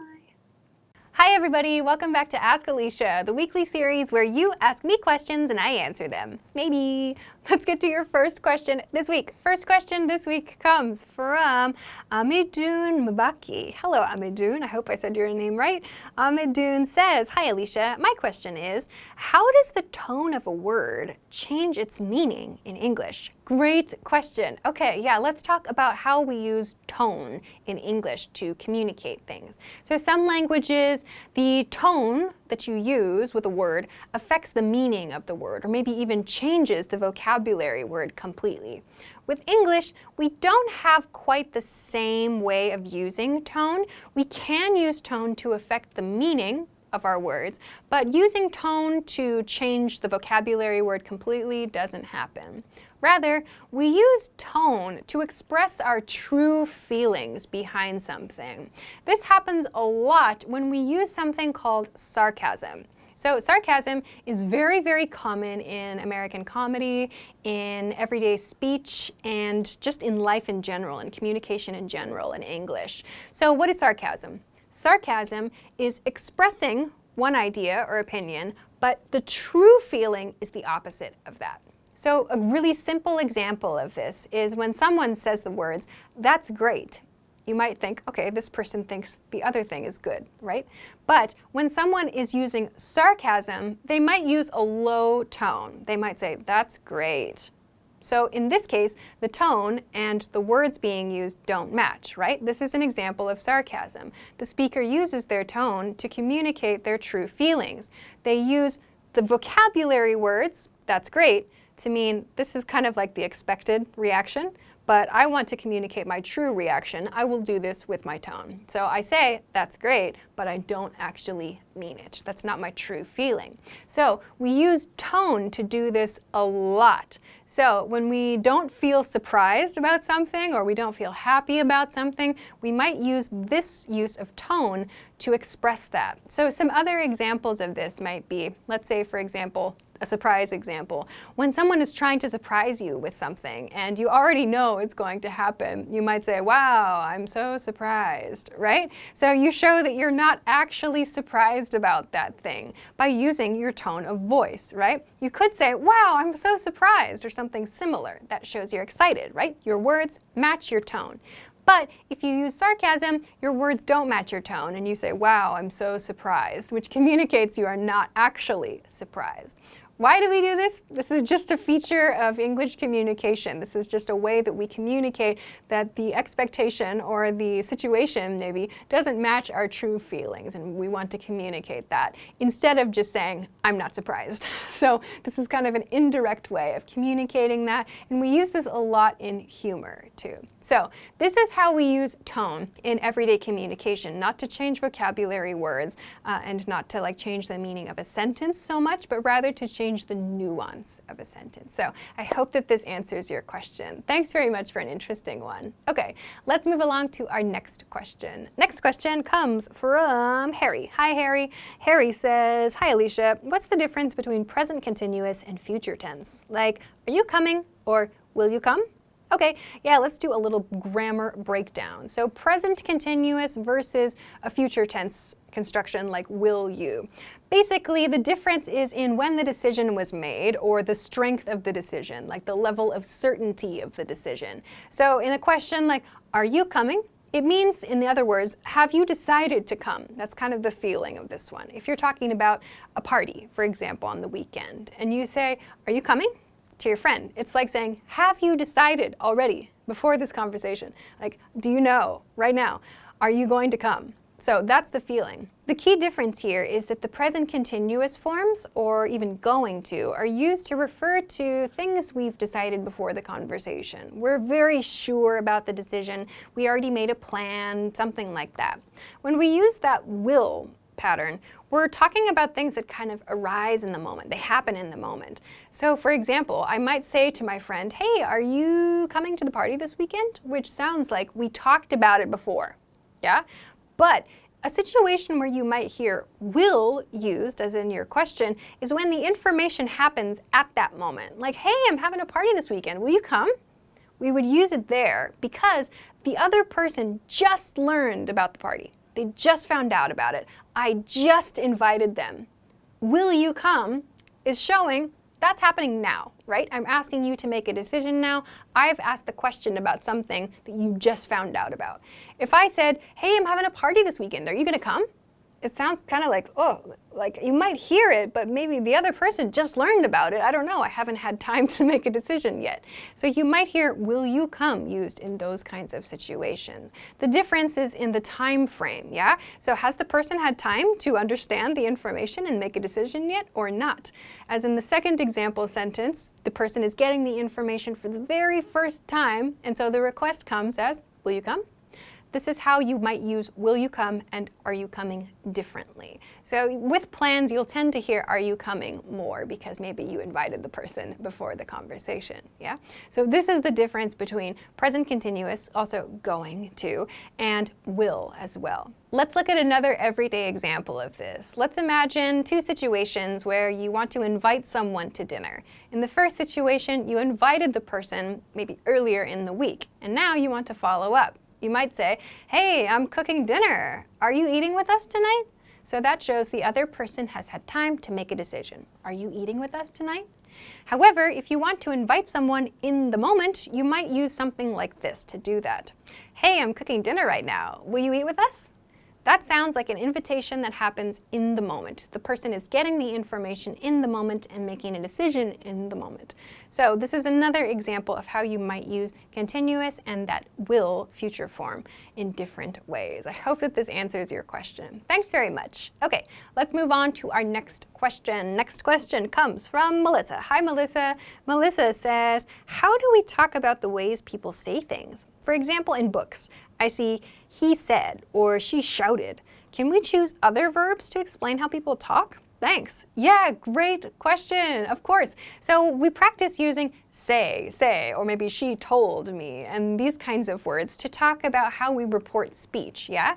Hi everybody, welcome back to Ask Alicia, the weekly series where you ask me questions and I answer them. Maybe. Let's get to your first question this week. First question this week comes from Amidun Mabaki. Hello Amidun, I hope I said your name right. Amidun says, hi Alicia, my question is, how does the tone of a word change its meaning in English? Great question. Okay, yeah, let's talk about how we use tone in English to communicate things. So some languages, the tone that you use with a word affects the meaning of the word, or maybe even changes the vocabulary word completely. With English, we don't have quite the same way of using tone. We can use tone to affect the meaning of our words, but using tone to change the vocabulary word completely doesn't happen. Rather, we use tone to express our true feelings behind something. This happens a lot when we use something called sarcasm. So sarcasm is very, very common in American comedy, in everyday speech, and just in life in general, in communication in general, in English. So what is sarcasm? Sarcasm is expressing one idea or opinion, but the true feeling is the opposite of that. So a really simple example of this is when someone says the words, "That's great." You might think, okay, this person thinks the other thing is good, right? But when someone is using sarcasm, they might use a low tone. They might say, "That's great." So in this case, the tone and the words being used don't match, right? This is an example of sarcasm. The speaker uses their tone to communicate their true feelings. They use the vocabulary words, "That's great," to mean this is kind of like the expected reaction, but I want to communicate my true reaction. I will do this with my tone. So I say, "That's great," but I don't actually mean it. That's not my true feeling. So we use tone to do this a lot. So when we don't feel surprised about something or we don't feel happy about something, we might use this use of tone to express that. So some other examples of this might be, let's say for example, a surprise example. When someone is trying to surprise you with something and you already know it's going to happen, you might say, "Wow, I'm so surprised," right? So you show that you're not actually surprised about that thing by using your tone of voice, right? You could say, "Wow, I'm so surprised," or something similar. That shows you're excited, right? Your words match your tone. But if you use sarcasm, your words don't match your tone and you say, "Wow, I'm so surprised," which communicates you are not actually surprised. Why do we do this? This is just a feature of English communication. This is just a way that we communicate that the expectation or the situation maybe doesn't match our true feelings, and we want to communicate that instead of just saying, "I'm not surprised." So this is kind of an indirect way of communicating that, and we use this a lot in humor too. So this is how we use tone in everyday communication, not to change vocabulary words and not to like change the meaning of a sentence so much, but rather to change the nuance of a sentence. So I hope that this answers your question. Thanks very much for an interesting one. Okay, let's move along to our next question. Next question comes from Harry. Hi, Harry. Harry says, "Hi, Alicia. What's the difference between present continuous and future tense? Like, are you coming or will you come?" Okay, yeah, let's do a little grammar breakdown. So present continuous versus a future tense construction like will you. Basically, the difference is in when the decision was made or the strength of the decision, like the level of certainty of the decision. So in a question like, "Are you coming?" it means, in other words, have you decided to come? That's kind of the feeling of this one. If you're talking about a party, for example, on the weekend, and you say, "Are you coming?" to your friend, it's like saying, have you decided already before this conversation? Like, do you know right now? Are you going to come? So that's the feeling. The key difference here is that the present continuous forms, or even going to, are used to refer to things we've decided before the conversation. We're very sure about the decision. We already made a plan, something like that. When we use that will pattern, we're talking about things that kind of arise in the moment. They happen in the moment. So for example, I might say to my friend, "Hey, are you coming to the party this weekend?" Which sounds like we talked about it before, yeah? But a situation where you might hear will used, as in your question, is when the information happens at that moment. Like, "Hey, I'm having a party this weekend. Will you come?" We would use it there because the other person just learned about the party. They just found out about it. I just invited them. Will you come is showing that's happening now, right? I'm asking you to make a decision now. I've asked the question about something that you just found out about. If I said, "Hey, I'm having a party this weekend. Are you going to come?" It sounds kind of like, oh, like you might hear it, but maybe the other person just learned about it. I don't know. I haven't had time to make a decision yet. So you might hear "will you come" used in those kinds of situations. The difference is in the time frame, yeah? So has the person had time to understand the information and make a decision yet or not? As in the second example sentence, the person is getting the information for the very first time, and so the request comes as "will you come?" this is how you might use will you come and are you coming differently. So with plans, you'll tend to hear are you coming more because maybe you invited the person before the conversation, yeah? So this is the difference between present continuous, also going to, and will as well. Let's look at another everyday example of this. Let's imagine two situations where you want to invite someone to dinner. In the first situation, you invited the person maybe earlier in the week, and now you want to follow up. You might say, hey, I'm cooking dinner. Are you eating with us tonight? So that shows the other person has had time to make a decision. Are you eating with us tonight? However, if you want to invite someone in the moment, you might use something like this to do that. Hey, I'm cooking dinner right now. Will you eat with us? That sounds like an invitation that happens in the moment. The person is getting the information in the moment and making a decision in the moment. So this is another example of how you might use continuous and that will future form in different ways. I hope that this answers your question. Thanks very much. Okay, let's move on to our next question. Next question comes from Melissa. Hi, Melissa. Melissa says, how do we talk about the ways people say things? For example, in books, I see he said or she shouted. Can we choose other verbs to explain how people talk? Thanks. Yeah, great question. Of course. So we practice using say, or maybe she told me, and these kinds of words to talk about how we report speech, yeah?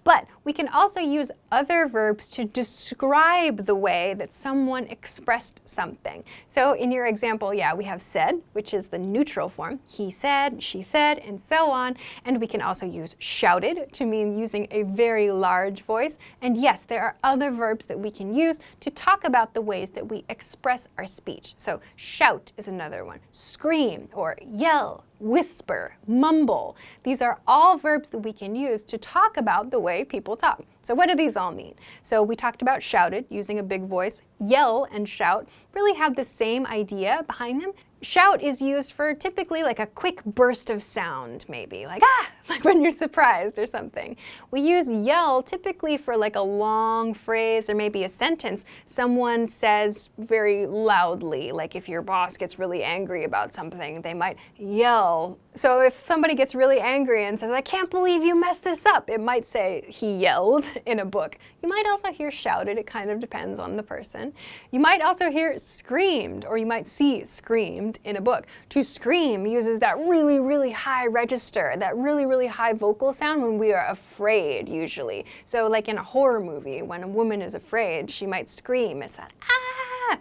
But we can also use other verbs to describe the way that someone expressed something. So in your example, yeah, we have said, which is the neutral form. He said, she said, and so on. And we can also use shouted to mean using a very large voice. And yes, there are other verbs that we can use to talk about the ways that we express our speech. So shout is another one. Scream or yell, whisper, mumble. These are all verbs that we can use to talk about the way people talk. So what do these all mean? So we talked about shouted, using a big voice. Yell and shout really have the same idea behind them. Shout is used for typically like a quick burst of sound, maybe like ah, like when you're surprised or something. We use yell typically for like a long phrase or maybe a sentence someone says very loudly, like if your boss gets really angry about something, they might yell. So if somebody gets really angry and says, I can't believe you messed this up, it might say he yelled in a book. You might also hear shouted, it kind of depends on the person. You might also hear screamed, or you might see screamed in a book. To scream uses that really, really high register, that really, really high vocal sound when we are afraid usually. So like in a horror movie, when a woman is afraid, she might scream. It's that ah!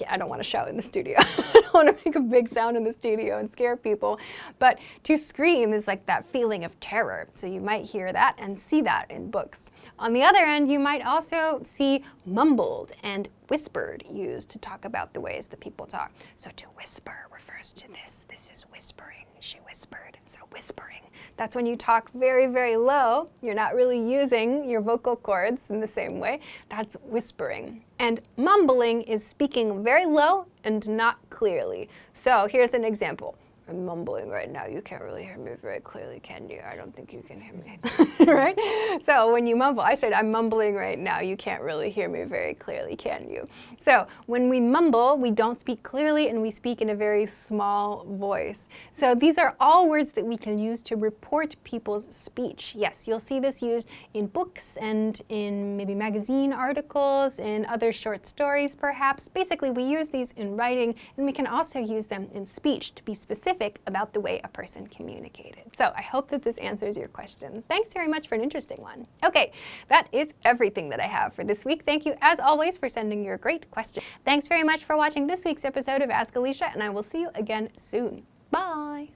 I don't want to shout in the studio. I don't want to make a big sound in the studio and scare people. But to scream is like that feeling of terror. So you might hear that and see that in books. On the other end, you might also see mumbled and whispered used to talk about the ways that people talk. So to whisper refers to this. This is whispering. She whispered. So whispering. That's when you talk very, very low. You're not really using your vocal cords in the same way. That's whispering. And mumbling is speaking very low and not clearly. So here's an example. I'm mumbling right now. You can't really hear me very clearly, can you? I don't think you can hear me, right? So when you mumble, I said, I'm mumbling right now. You can't really hear me very clearly, can you? So when we mumble, we don't speak clearly and we speak in a very small voice. So these are all words that we can use to report people's speech. Yes, you'll see this used in books and in maybe magazine articles, in other short stories perhaps. Basically, we use these in writing and we can also use them in speech to be specific about the way a person communicated. So I hope that this answers your question. Thanks very much for an interesting one. Okay, that is everything that I have for this week. Thank you as always for sending your great questions. Thanks very much for watching this week's episode of Ask Alicia, and I will see you again soon. Bye!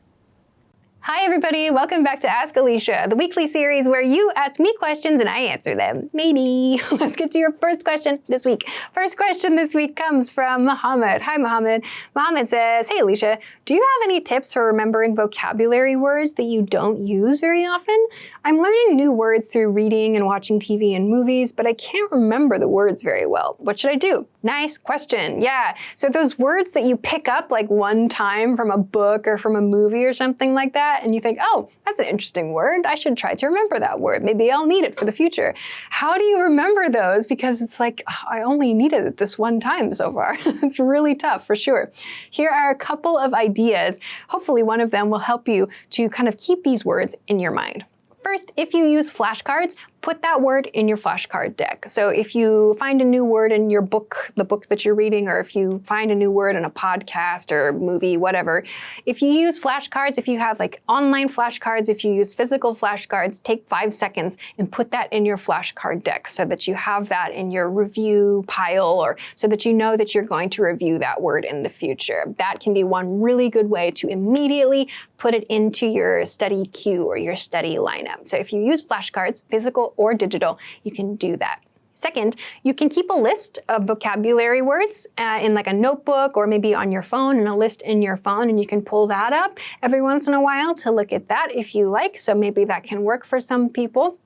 Hi everybody, welcome back to Ask Alicia, the weekly series where you ask me questions and I answer them. Maybe. Let's get to your first question this week. First question this week comes from Mohammed. Hi Mohammed. Mohammed says, hey Alicia, do you have any tips for remembering vocabulary words that you don't use very often? I'm learning new words through reading and watching TV and movies, but I can't remember the words very well. What should I do? Nice question. Yeah, so those words that you pick up like one time from a book or from a movie or something like that, and you think, oh, that's an interesting word. I should try to remember that word. Maybe I'll need it for the future. How do you remember those? Because it's like, oh, I only needed it this one time so far. It's really tough for sure. Here are a couple of ideas. Hopefully one of them will help you to kind of keep these words in your mind. First, if you use flashcards, put that word in your flashcard deck. So if you find a new word in your book, the book that you're reading, or if you find a new word in a podcast or movie, whatever, if you use flashcards, if you have like online flashcards, if you use physical flashcards, take 5 seconds and put that in your flashcard deck so that you have that in your review pile, or so that you know that you're going to review that word in the future. That can be one really good way to immediately put it into your study queue or your study lineup. So if you use flashcards, physical or digital, you can do that. Second, you can keep a list of vocabulary words in like a notebook or maybe on your phone, and a list in your phone, and you can pull that up every once in a while to look at that if you like. So maybe that can work for some people.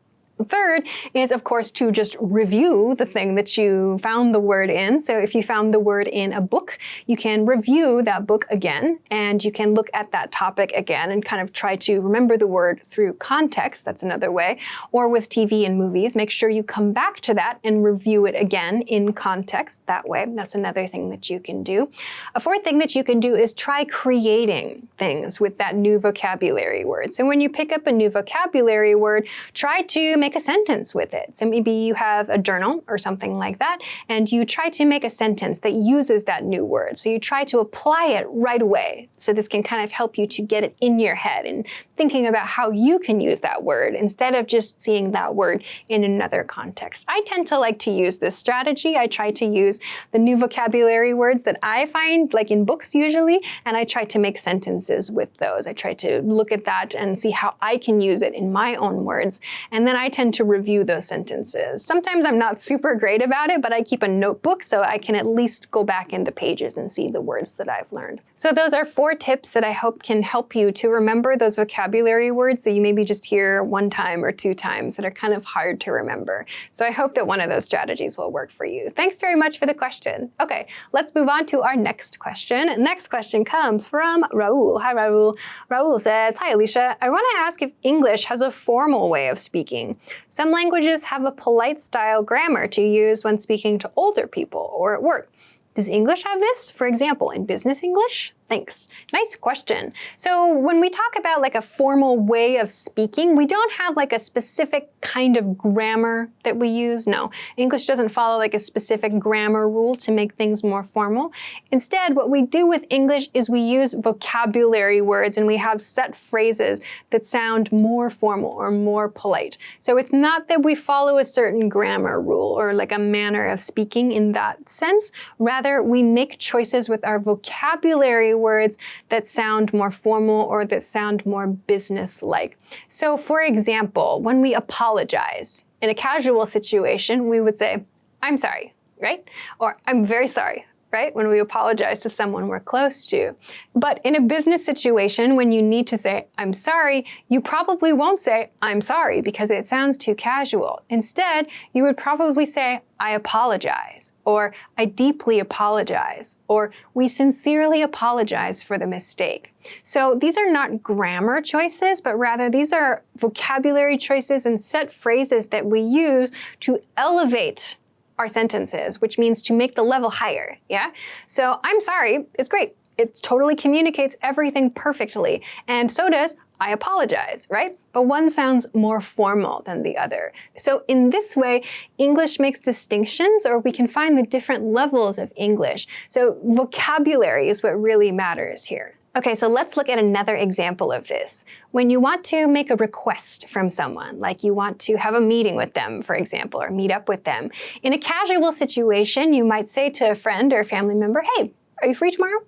Third is, of course, to just review the thing that you found the word in. So if you found the word in a book, you can review that book again, and you can look at that topic again and kind of try to remember the word through context. That's another way. Or with TV and movies, make sure you come back to that and review it again in context that way. That's another thing that you can do. A fourth thing that you can do is try creating things with that new vocabulary word. So when you pick up a new vocabulary word, try to make a sentence with it. So maybe you have a journal or something like that, and you try to make a sentence that uses that new word. So you try to apply it right away. So this can kind of help you to get it in your head and thinking about how you can use that word instead of just seeing that word in another context. I tend to like to use this strategy. I try to use the new vocabulary words that I find, like in books usually, and I try to make sentences with those. I try to look at that and see how I can use it in my own words. And then I tend to review those sentences. Sometimes I'm not super great about it, but I keep a notebook so I can at least go back in the pages and see the words that I've learned. So those are 4 tips that I hope can help you to remember those vocabulary words that you maybe just hear 1 time or 2 times that are kind of hard to remember. So I hope that one of those strategies will work for you. Thanks very much for the question. Okay, let's move on to our next question. Next question comes from Raul. Hi, Raul. Raul says, "Hi, Alicia. I want to ask if English has a formal way of speaking. Some languages have a polite style grammar to use when speaking to older people or at work. Does English have this? For example, in business English? Thanks." Nice question. So when we talk about like a formal way of speaking, we don't have like a specific kind of grammar that we use. No, English doesn't follow like a specific grammar rule to make things more formal. Instead, what we do with English is we use vocabulary words, and we have set phrases that sound more formal or more polite. So it's not that we follow a certain grammar rule or like a manner of speaking in that sense. Rather, we make choices with our vocabulary words that sound more formal or that sound more business-like. So for example, when we apologize, in a casual situation, we would say, "I'm sorry," right? Or "I'm very sorry," right? When we apologize to someone we're close to. But in a business situation, when you need to say, "I'm sorry," you probably won't say, "I'm sorry," because it sounds too casual. Instead, you would probably say, "I apologize," or "I deeply apologize," or "We sincerely apologize for the mistake." So these are not grammar choices, but rather these are vocabulary choices and set phrases that we use to elevate our sentences, which means to make the level higher, yeah? So "I'm sorry" is great. It totally communicates everything perfectly, and so does "I apologize," right? But one sounds more formal than the other. So in this way, English makes distinctions, or we can find the different levels of English. So vocabulary is what really matters here. Okay, so let's look at another example of this. When you want to make a request from someone, like you want to have a meeting with them, for example, or meet up with them, in a casual situation, you might say to a friend or a family member, "Hey, are you free tomorrow?"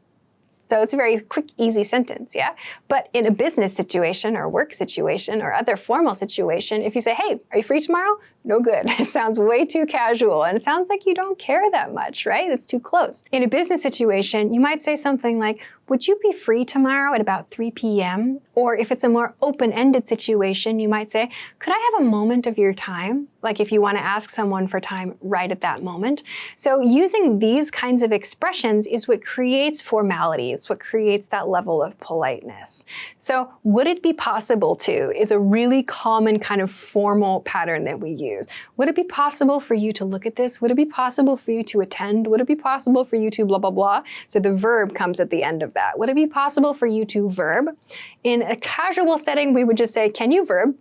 So it's a very quick, easy sentence, yeah? But in a business situation or work situation or other formal situation, if you say, "Hey, are you free tomorrow?" No good. It sounds way too casual, and it sounds like you don't care that much, right? It's too close. In a business situation, you might say something like, "Would you be free tomorrow at about 3 p.m.? Or if it's a more open-ended situation, you might say, "Could I have a moment of your time?" Like if you want to ask someone for time right at that moment. So using these kinds of expressions is what creates formality. It's what creates that level of politeness. So "would it be possible to" is a really common kind of formal pattern that we use. use. Would it be possible for you to look at this? Would it be possible for you to attend? Would it be possible for you to blah, blah, blah? So the verb comes at the end of that. Would it be possible for you to verb? In a casual setting, we would just say, can you verb?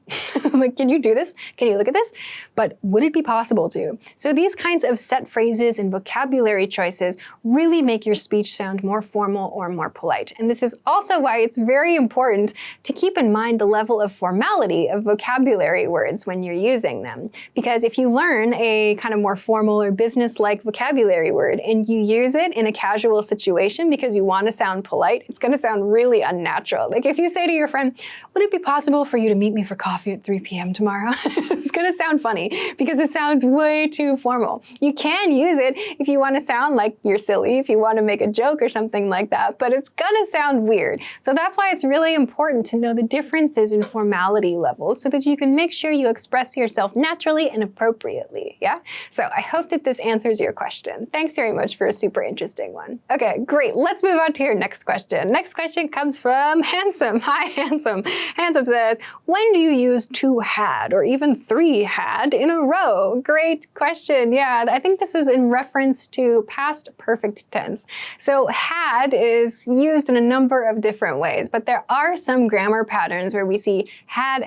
Like, can you do this? Can you look at this? But would it be possible to? So these kinds of set phrases and vocabulary choices really make your speech sound more formal or more polite. And this is also why it's very important to keep in mind the level of formality of vocabulary words when you're using them. Because if you learn a kind of more formal or business-like vocabulary word and you use it in a casual situation because you want to sound polite, it's going to sound really unnatural. Like if you say to your friend, would it be possible for you to meet me for coffee at 3 p.m. tomorrow? It's going to sound funny because it sounds way too formal. You can use it if you want to sound like you're silly, if you want to make a joke or something like that, but it's going to sound weird. So that's why it's really important to know the differences in formality levels so that you can make sure you express yourself naturally and appropriately, yeah? So I hope that this answers your question. Thanks very much for a super interesting one. Okay, great. Let's move on to your next question. Next question comes from Handsome. Hi, Handsome. Handsome says, when do you use to had or even 3 had in a row? Great question. Yeah, I think this is in reference to past perfect tense. So had is used in a number of different ways, but there are some grammar patterns where we see had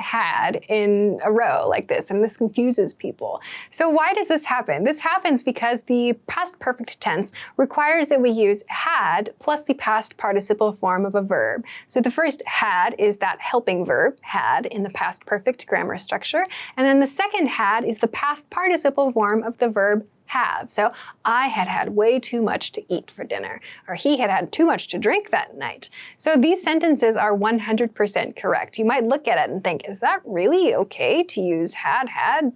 in a row like this, and this confuses people. So why does this happen? This happens because the past perfect tense requires that we use had plus the past participle form of a verb. So the first had is that helping verb, had, in the past perfect grammar structure, and then the second had is the past participle form of the verb have. So I had had way too much to eat for dinner, or he had had too much to drink that night. So these sentences are 100% correct. You might look at it and think, is that really okay to use had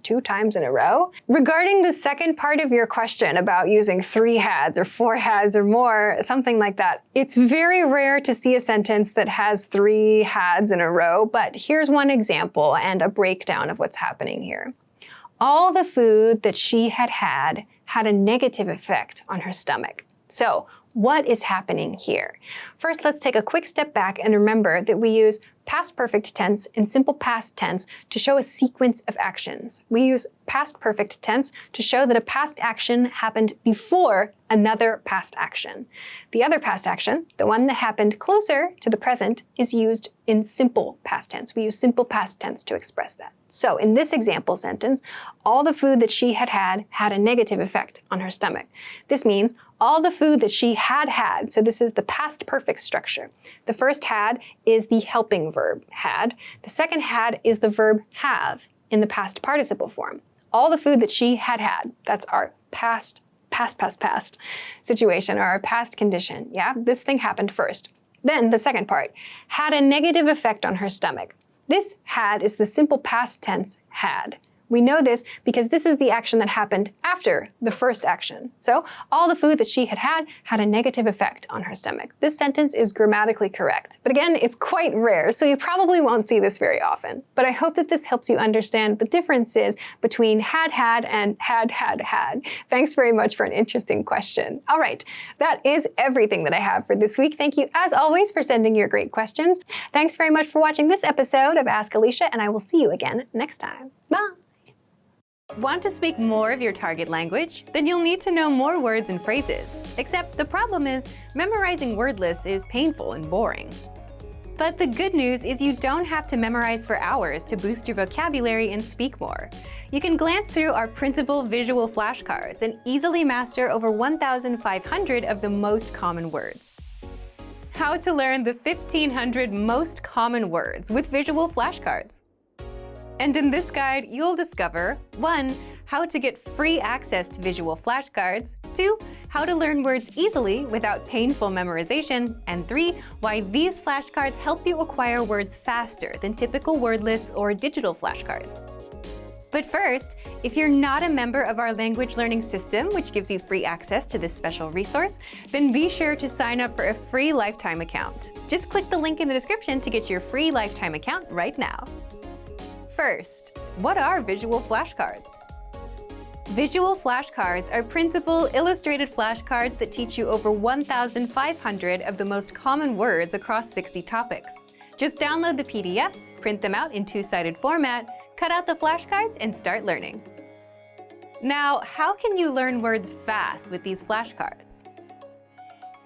2 times in a row? Regarding the second part of your question about using 3 hads or 4 hads or more, something like that, it's very rare to see a sentence that has 3 hads in a row, but here's one example and a breakdown of what's happening here. All the food that she had a negative effect on her stomach. So, what is happening here? First, let's take a quick step back and remember that we use past perfect tense and simple past tense to show a sequence of actions. We use past perfect tense to show that a past action happened before another past action. The other past action, the one that happened closer to the present, is used in simple past tense. We use simple past tense to express that. So in this example sentence, all the food that she had a negative effect on her stomach. This means all the food that she had, so this is the past perfect structure. The first had is the helping verb, had. The second had is the verb have in the past participle form. All the food that she had, that's our past situation or our past condition, yeah? This thing happened first. Then the second part, had a negative effect on her stomach. This had is the simple past tense had. We know this because this is the action that happened after the first action. So all the food that she had a negative effect on her stomach. This sentence is grammatically correct. But again, it's quite rare, so you probably won't see this very often. But I hope that this helps you understand the differences between had and had. Thanks very much for an interesting question. All right, that is everything that I have for this week. Thank you, as always, for sending your great questions. Thanks very much for watching this episode of Ask Alicia, and I will see you again next time. Bye! Want to speak more of your target language? Then you'll need to know more words and phrases. Except the problem is, memorizing word lists is painful and boring. But the good news is you don't have to memorize for hours to boost your vocabulary and speak more. You can glance through our printable visual flashcards and easily master over 1,500 of the most common words. How to learn the 1,500 most common words with visual flashcards. And in this guide, you'll discover 1. How to get free access to visual flashcards, 2. How to learn words easily without painful memorization, and 3. Why these flashcards help you acquire words faster than typical word lists or digital flashcards. But first, if you're not a member of our language learning system, which gives you free access to this special resource, then be sure to sign up for a free lifetime account. Just click the link in the description to get your free lifetime account right now. First, what are visual flashcards? Visual flashcards are printable, illustrated flashcards that teach you over 1,500 of the most common words across 60 topics. Just download the PDFs, print them out in 2-sided format, cut out the flashcards, and start learning. Now, how can you learn words fast with these flashcards?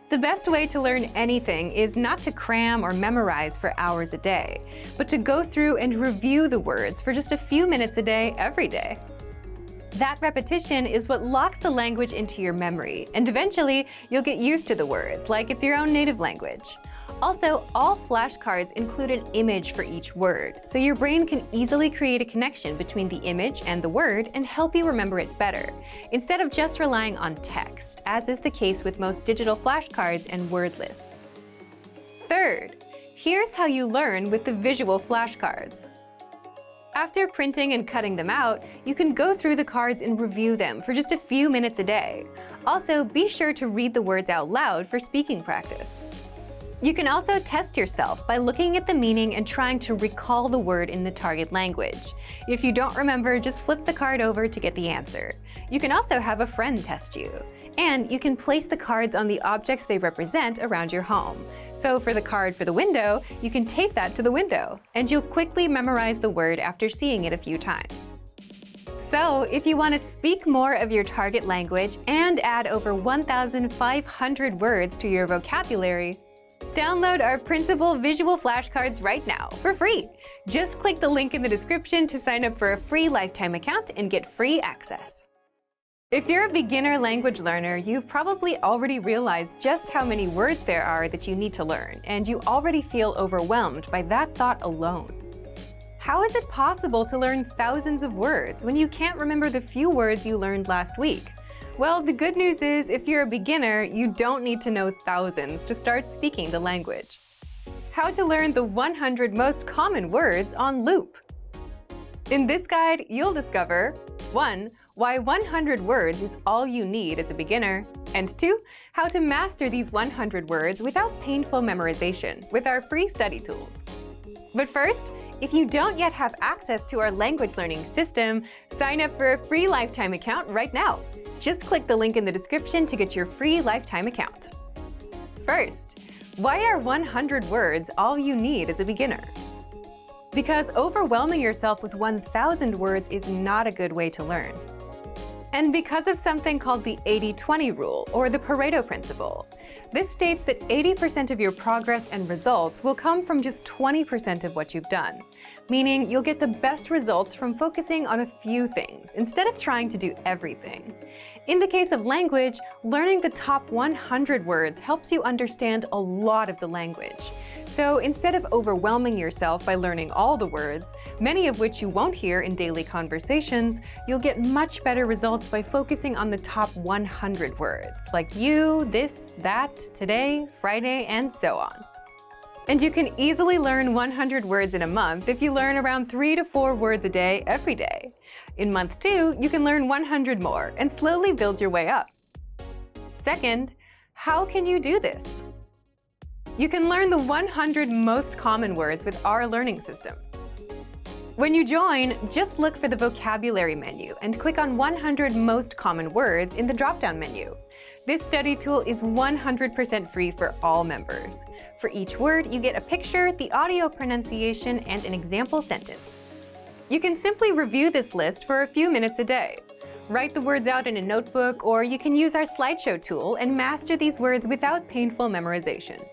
The best way to learn anything is not to cram or memorize for hours a day, but to go through and review the words for just a few minutes a day, every day. That repetition is what locks the language into your memory, and eventually you'll get used to the words like it's your own native language. Also, all flashcards include an image for each word, so your brain can easily create a connection between the image and the word and help you remember it better, instead of just relying on text, as is the case with most digital flashcards and word lists. Third, here's how you learn with the visual flashcards. After printing and cutting them out, you can go through the cards and review them for just a few minutes a day. Also, be sure to read the words out loud for speaking practice. You can also test yourself by looking at the meaning and trying to recall the word in the target language. If you don't remember, just flip the card over to get the answer. You can also have a friend test you. And you can place the cards on the objects they represent around your home. So for the card for the window, you can tape that to the window, and you'll quickly memorize the word after seeing it a few times. So if you want to speak more of your target language and add over 1,500 words to your vocabulary, download our printable visual flashcards right now for free. Just click the link in the description to sign up for a free lifetime account and get free access. If you're a beginner language learner, you've probably already realized just how many words there are that you need to learn, and you already feel overwhelmed by that thought alone. How is it possible to learn thousands of words when you can't remember the few words you learned last week? Well, the good news is, if you're a beginner, you don't need to know thousands to start speaking the language. How to learn the 100 most common words on loop. In this guide, you'll discover 1. Why 100 words is all you need as a beginner, and 2. How to master these 100 words without painful memorization with our free study tools. But first, if you don't yet have access to our language learning system, sign up for a free lifetime account right now. Just click the link in the description to get your free lifetime account. First, why are 100 words all you need as a beginner? Because overwhelming yourself with 1,000 words is not a good way to learn. And because of something called the 80-20 rule, or the Pareto principle. This states that 80% of your progress and results will come from just 20% of what you've done, meaning you'll get the best results from focusing on a few things instead of trying to do everything. In the case of language, learning the top 100 words helps you understand a lot of the language. So instead of overwhelming yourself by learning all the words, many of which you won't hear in daily conversations, you'll get much better results by focusing on the top 100 words, like you, this, that, today, Friday, and so on. And you can easily learn 100 words in a month if you learn around 3 to 4 words a day every day. In month 2, you can learn 100 more and slowly build your way up. Second, how can you do this? You can learn the 100 most common words with our learning system. When you join, just look for the vocabulary menu and click on 100 most common words in the drop-down menu. This study tool is 100% free for all members. For each word, you get a picture, the audio pronunciation, and an example sentence. You can simply review this list for a few minutes a day. Write the words out in a notebook, or you can use our slideshow tool and master these words without painful memorization.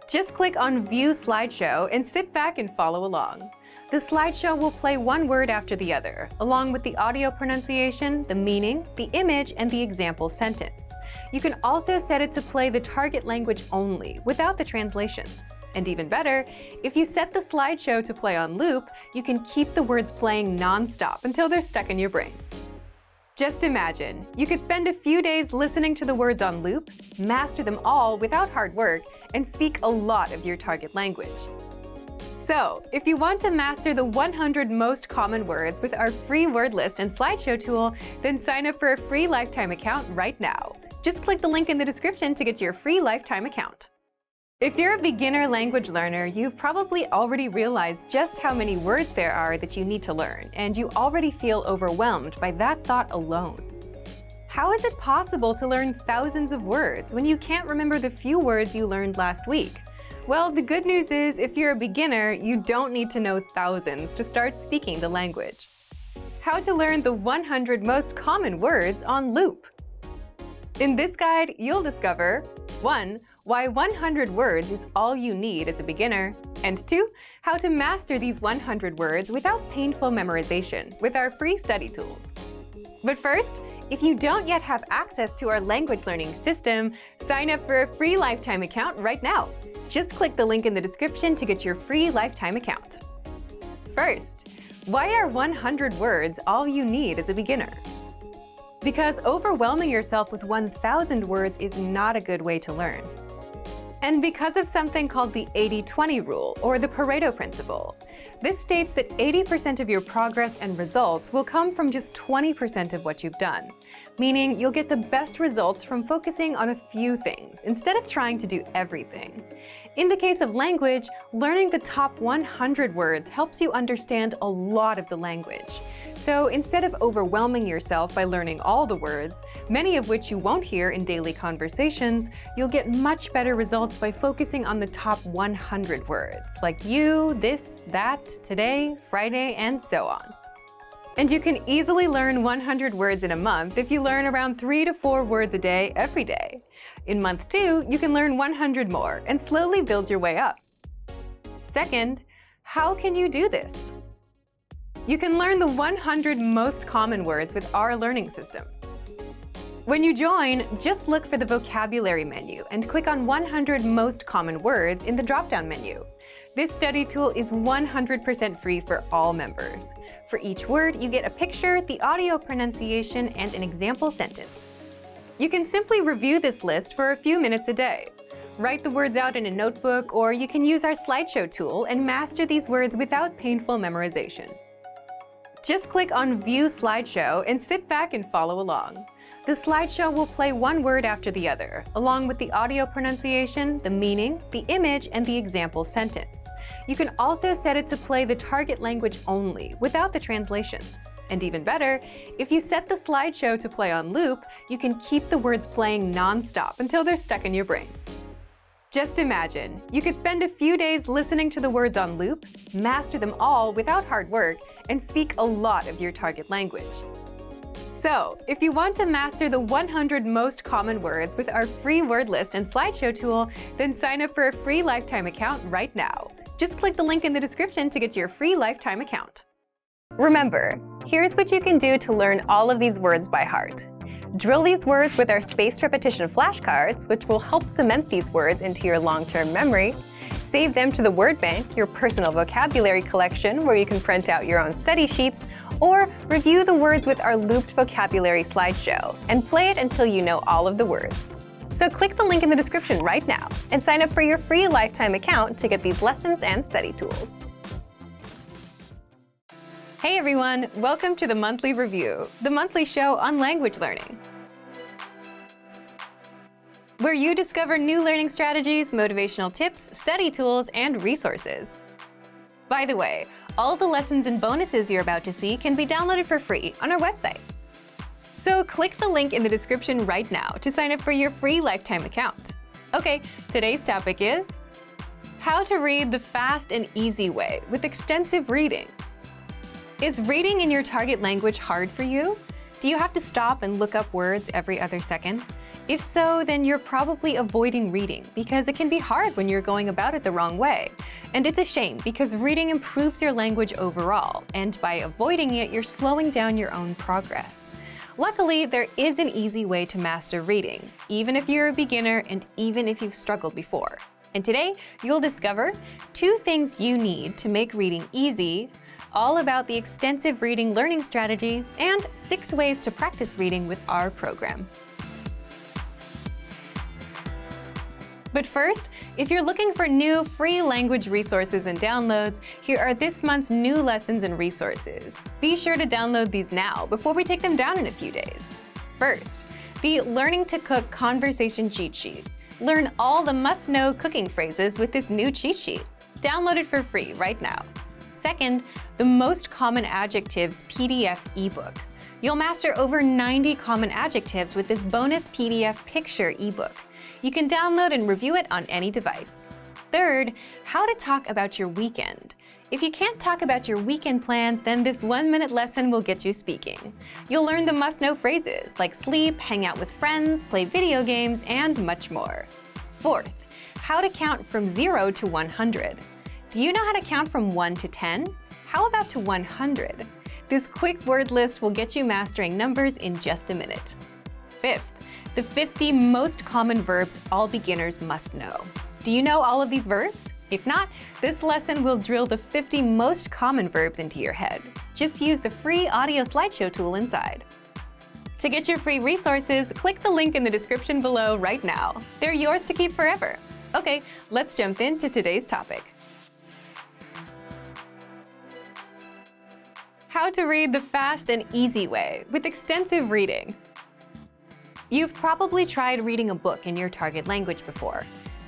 Just click on View Slideshow and sit back and follow along. The slideshow will play one word after the other, along with the audio pronunciation, the meaning, the image, and the example sentence. You can also set it to play the target language only, without the translations. And even better, if you set the slideshow to play on loop, you can keep the words playing non-stop until they're stuck in your brain. Just imagine, you could spend a few days listening to the words on loop, master them all without hard work, and speak a lot of your target language. So, if you want to master the 100 most common words with our free word list and slideshow tool, then sign up for a free lifetime account right now. Just click the link in the description to get your free lifetime account. If you're a beginner language learner, you've probably already realized just how many words there are that you need to learn, and you already feel overwhelmed by that thought alone. How is it possible to learn thousands of words when you can't remember the few words you learned last week? Well, the good news is, if you're a beginner, you don't need to know thousands to start speaking the language. how to learn the 100 most common words on loop. In this guide, you'll discover 1. Why 100 words is all you need as a beginner, and 2. How to master these 100 words without painful memorization with our free study tools. But first, if you don't yet have access to our language learning system, sign up for a free lifetime account right now. Just click the link in the description to get your free lifetime account. First, why are 100 words all you need as a beginner? Because overwhelming yourself with 1,000 words is not a good way to learn. And because of something called the 80-20 rule, or the Pareto principle. This states that 80% of your progress and results will come from just 20% of what you've done, meaning you'll get the best results from focusing on a few things instead of trying to do everything. In the case of language, learning the top 100 words helps you understand a lot of the language. So instead of overwhelming yourself by learning all the words, many of which you won't hear in daily conversations, you'll get much better results by focusing on the top 100 words, like you, this, that, today, Friday, and so on. And you can easily learn 100 words in a month if you learn around 3 to 4 words a day every day. In month 2, you can learn 100 more and slowly build your way up. Second, how can you do this? You can learn the 100 most common words with our learning system. When you join, just look for the vocabulary menu and click on 100 most common words in the drop-down menu. This study tool is 100% free for all members. For each word, you get a picture, the audio pronunciation, and an example sentence. You can simply review this list for a few minutes a day. Write the words out in a notebook, or you can use our slideshow tool and master these words without painful memorization. Just click on View Slideshow and sit back and follow along. The slideshow will play one word after the other, along with the audio pronunciation, the meaning, the image, and the example sentence. You can also set it to play the target language only, without the translations. And even better, if you set the slideshow to play on loop, you can keep the words playing non-stop until they're stuck in your brain. Just imagine, you could spend a few days listening to the words on loop, master them all without hard work, and speak a lot of your target language. So, if you want to master the 100 most common words with our free word list and slideshow tool, then sign up for a free lifetime account right now. Just click the link in the description to get your free lifetime account. Remember, here's what you can do to learn all of these words by heart. Drill these words with our spaced repetition flashcards, which will help cement these words into your long-term memory. Save them to the word bank, your personal vocabulary collection, where you can print out your own study sheets, or review the words with our looped vocabulary slideshow, and play it until you know all of the words. So click the link in the description right now, and sign up for your free lifetime account to get these lessons and study tools. Hey everyone, welcome to the Monthly Review, the monthly show on language learning, where you discover new learning strategies, motivational tips, study tools, and resources. By the way, all the lessons and bonuses you're about to see can be downloaded for free on our website. So click the link in the description right now to sign up for your free lifetime account. Okay, today's topic is how to read the fast and easy way with extensive reading. Is reading in your target language hard for you? Do you have to stop and look up words every other second? If so, then you're probably avoiding reading because it can be hard when you're going about it the wrong way. And it's a shame because reading improves your language overall, and by avoiding it, you're slowing down your own progress. Luckily, there is an easy way to master reading, even if you're a beginner and even if you've struggled before. And today, you'll discover 2 things you need to make reading easy, all about the extensive reading learning strategy, and 6 ways to practice reading with our program. But first, if you're looking for new free language resources and downloads, here are this month's new lessons and resources. Be sure to download these now before we take them down in a few days. First, the Learning to Cook Conversation Cheat Sheet. Learn all the must-know cooking phrases with this new cheat sheet. Download it for free right now. Second, the Most Common Adjectives PDF ebook. You'll master over 90 common adjectives with this bonus PDF picture ebook. You can download and review it on any device. Third, how to talk about your weekend. If you can't talk about your weekend plans, then this 1-minute lesson will get you speaking. You'll learn the must-know phrases like sleep, hang out with friends, play video games, and much more. Fourth, how to count from 0 to 100. Do you know how to count from 1 to 10? How about to 100? This quick word list will get you mastering numbers in just a minute. Fifth, the 50 most common verbs all beginners must know. Do you know all of these verbs? If not, this lesson will drill the 50 most common verbs into your head. Just use the free audio slideshow tool inside. To get your free resources, click the link in the description below right now. They're yours to keep forever. Okay, let's jump into today's topic. How to read the fast and easy way with extensive reading. You've probably tried reading a book in your target language before.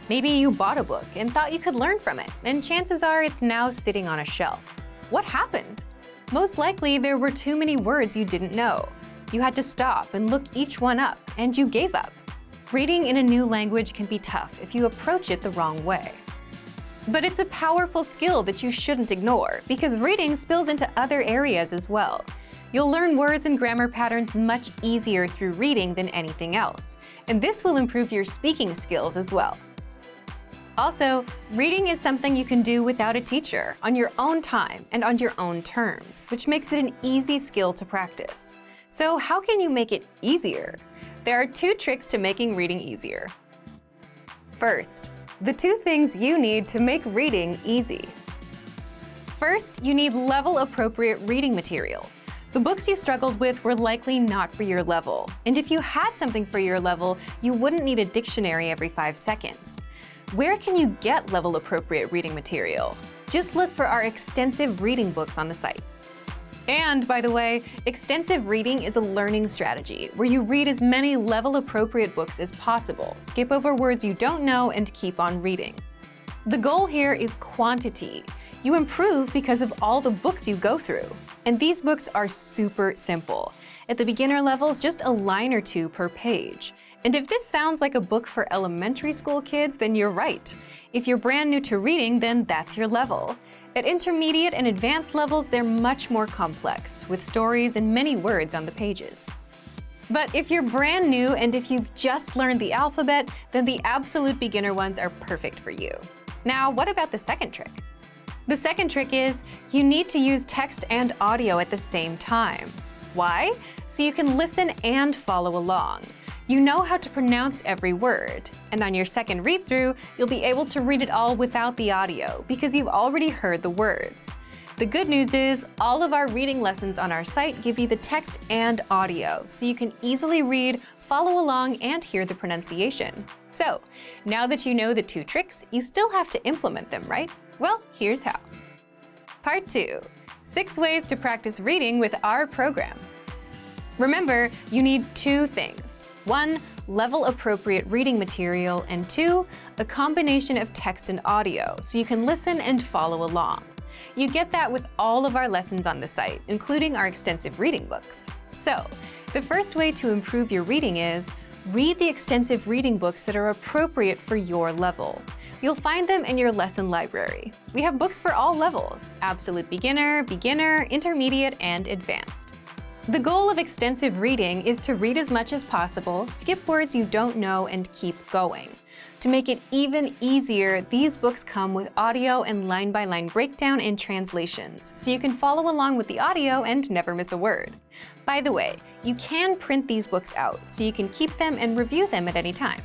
Maybe you bought a book and thought you could learn from it, and chances are it's now sitting on a shelf. What happened? Most likely there were too many words you didn't know. You had to stop and look each one up, and you gave up. Reading in a new language can be tough if you approach it the wrong way. But it's a powerful skill that you shouldn't ignore, because reading spills into other areas as well. You'll learn words and grammar patterns much easier through reading than anything else, and this will improve your speaking skills as well. Also, reading is something you can do without a teacher, on your own time and on your own terms, which makes it an easy skill to practice. So how can you make it easier? There are 2 tricks to making reading easier. First, the 2 things you need to make reading easy. First, you need level-appropriate reading material. The books you struggled with were likely not for your level, and if you had something for your level, you wouldn't need a dictionary every 5 seconds. Where can you get level-appropriate reading material? Just look for our extensive reading books on the site. And, by the way, extensive reading is a learning strategy where you read as many level-appropriate books as possible, skip over words you don't know, and keep on reading. The goal here is quantity. You improve because of all the books you go through. And these books are super simple. At the beginner levels, just a line or 2 per page. And if this sounds like a book for elementary school kids, then you're right. If you're brand new to reading, then that's your level. At intermediate and advanced levels, they're much more complex, with stories and many words on the pages. But if you're brand new and if you've just learned the alphabet, then the absolute beginner ones are perfect for you. Now, what about the second trick? The second trick is you need to use text and audio at the same time. Why? So you can listen and follow along. You know how to pronounce every word, and on your second read-through, you'll be able to read it all without the audio because you've already heard the words. The good news is, all of our reading lessons on our site give you the text and audio, so you can easily read, follow along, and hear the pronunciation. So, now that you know the 2 tricks, you still have to implement them, right? Well, here's how. Part 2. 6 ways to practice reading with our program. Remember, you need 2 things. 1, level-appropriate reading material, and 2, a combination of text and audio, so you can listen and follow along. You get that with all of our lessons on the site, including our extensive reading books. So, the first way to improve your reading is read the extensive reading books that are appropriate for your level. You'll find them in your lesson library. We have books for all levels: absolute beginner, beginner, intermediate, and advanced. The goal of extensive reading is to read as much as possible, skip words you don't know, and keep going. To make it even easier, these books come with audio and line-by-line breakdown and translations, so you can follow along with the audio and never miss a word. By the way, you can print these books out, so you can keep them and review them at any time.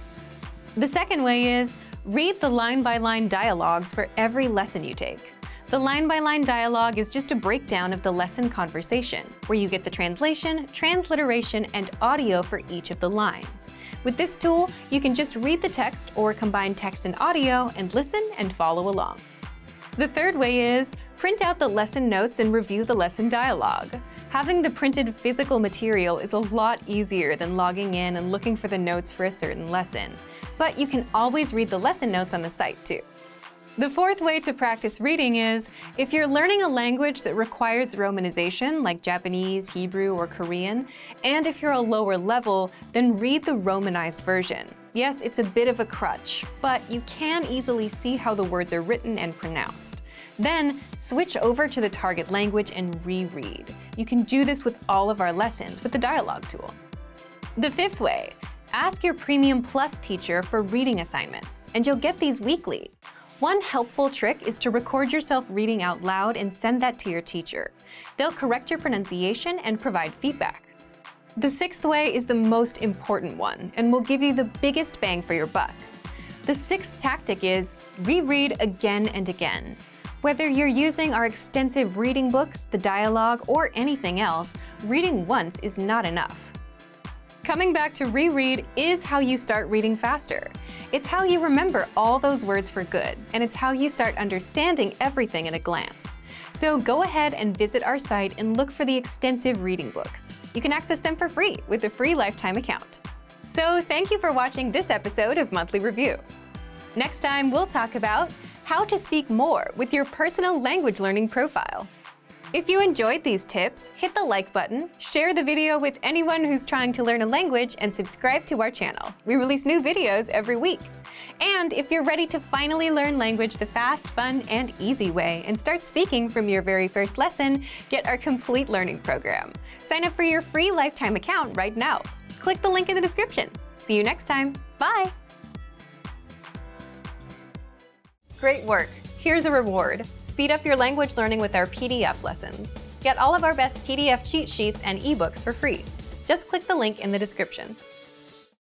The second way is read the line-by-line dialogues for every lesson you take. The line-by-line dialogue is just a breakdown of the lesson conversation, where you get the translation, transliteration, and audio for each of the lines. With this tool, you can just read the text or combine text and audio and listen and follow along. The third way is print out the lesson notes and review the lesson dialogue. Having the printed physical material is a lot easier than logging in and looking for the notes for a certain lesson. But you can always read the lesson notes on the site too. The fourth way to practice reading is, if you're learning a language that requires romanization, like Japanese, Hebrew, or Korean, and if you're a lower level, then read the romanized version. Yes, it's a bit of a crutch, but you can easily see how the words are written and pronounced. Then, switch over to the target language and reread. You can do this with all of our lessons with the dialogue tool. The fifth way, ask your Premium Plus teacher for reading assignments, and you'll get these weekly. One helpful trick is to record yourself reading out loud and send that to your teacher. They'll correct your pronunciation and provide feedback. The sixth way is the most important one and will give you the biggest bang for your buck. The sixth tactic is reread again and again. Whether you're using our extensive reading books, the dialogue, or anything else, reading once is not enough. Coming back to reread is how you start reading faster. It's how you remember all those words for good, and it's how you start understanding everything at a glance. So go ahead and visit our site and look for the extensive reading books. You can access them for free with a free lifetime account. So thank you for watching this episode of Monthly Review. Next time, we'll talk about how to speak more with your personal language learning profile. If you enjoyed these tips, hit the like button, share the video with anyone who's trying to learn a language, and subscribe to our channel. We release new videos every week. And if you're ready to finally learn language the fast, fun, and easy way and start speaking from your very first lesson, get our complete learning program. Sign up for your free lifetime account right now. Click the link in the description. See you next time. Bye! Great work. Here's a reward. Speed up your language learning with our PDF lessons. Get all of our best PDF cheat sheets and ebooks for free. Just click the link in the description.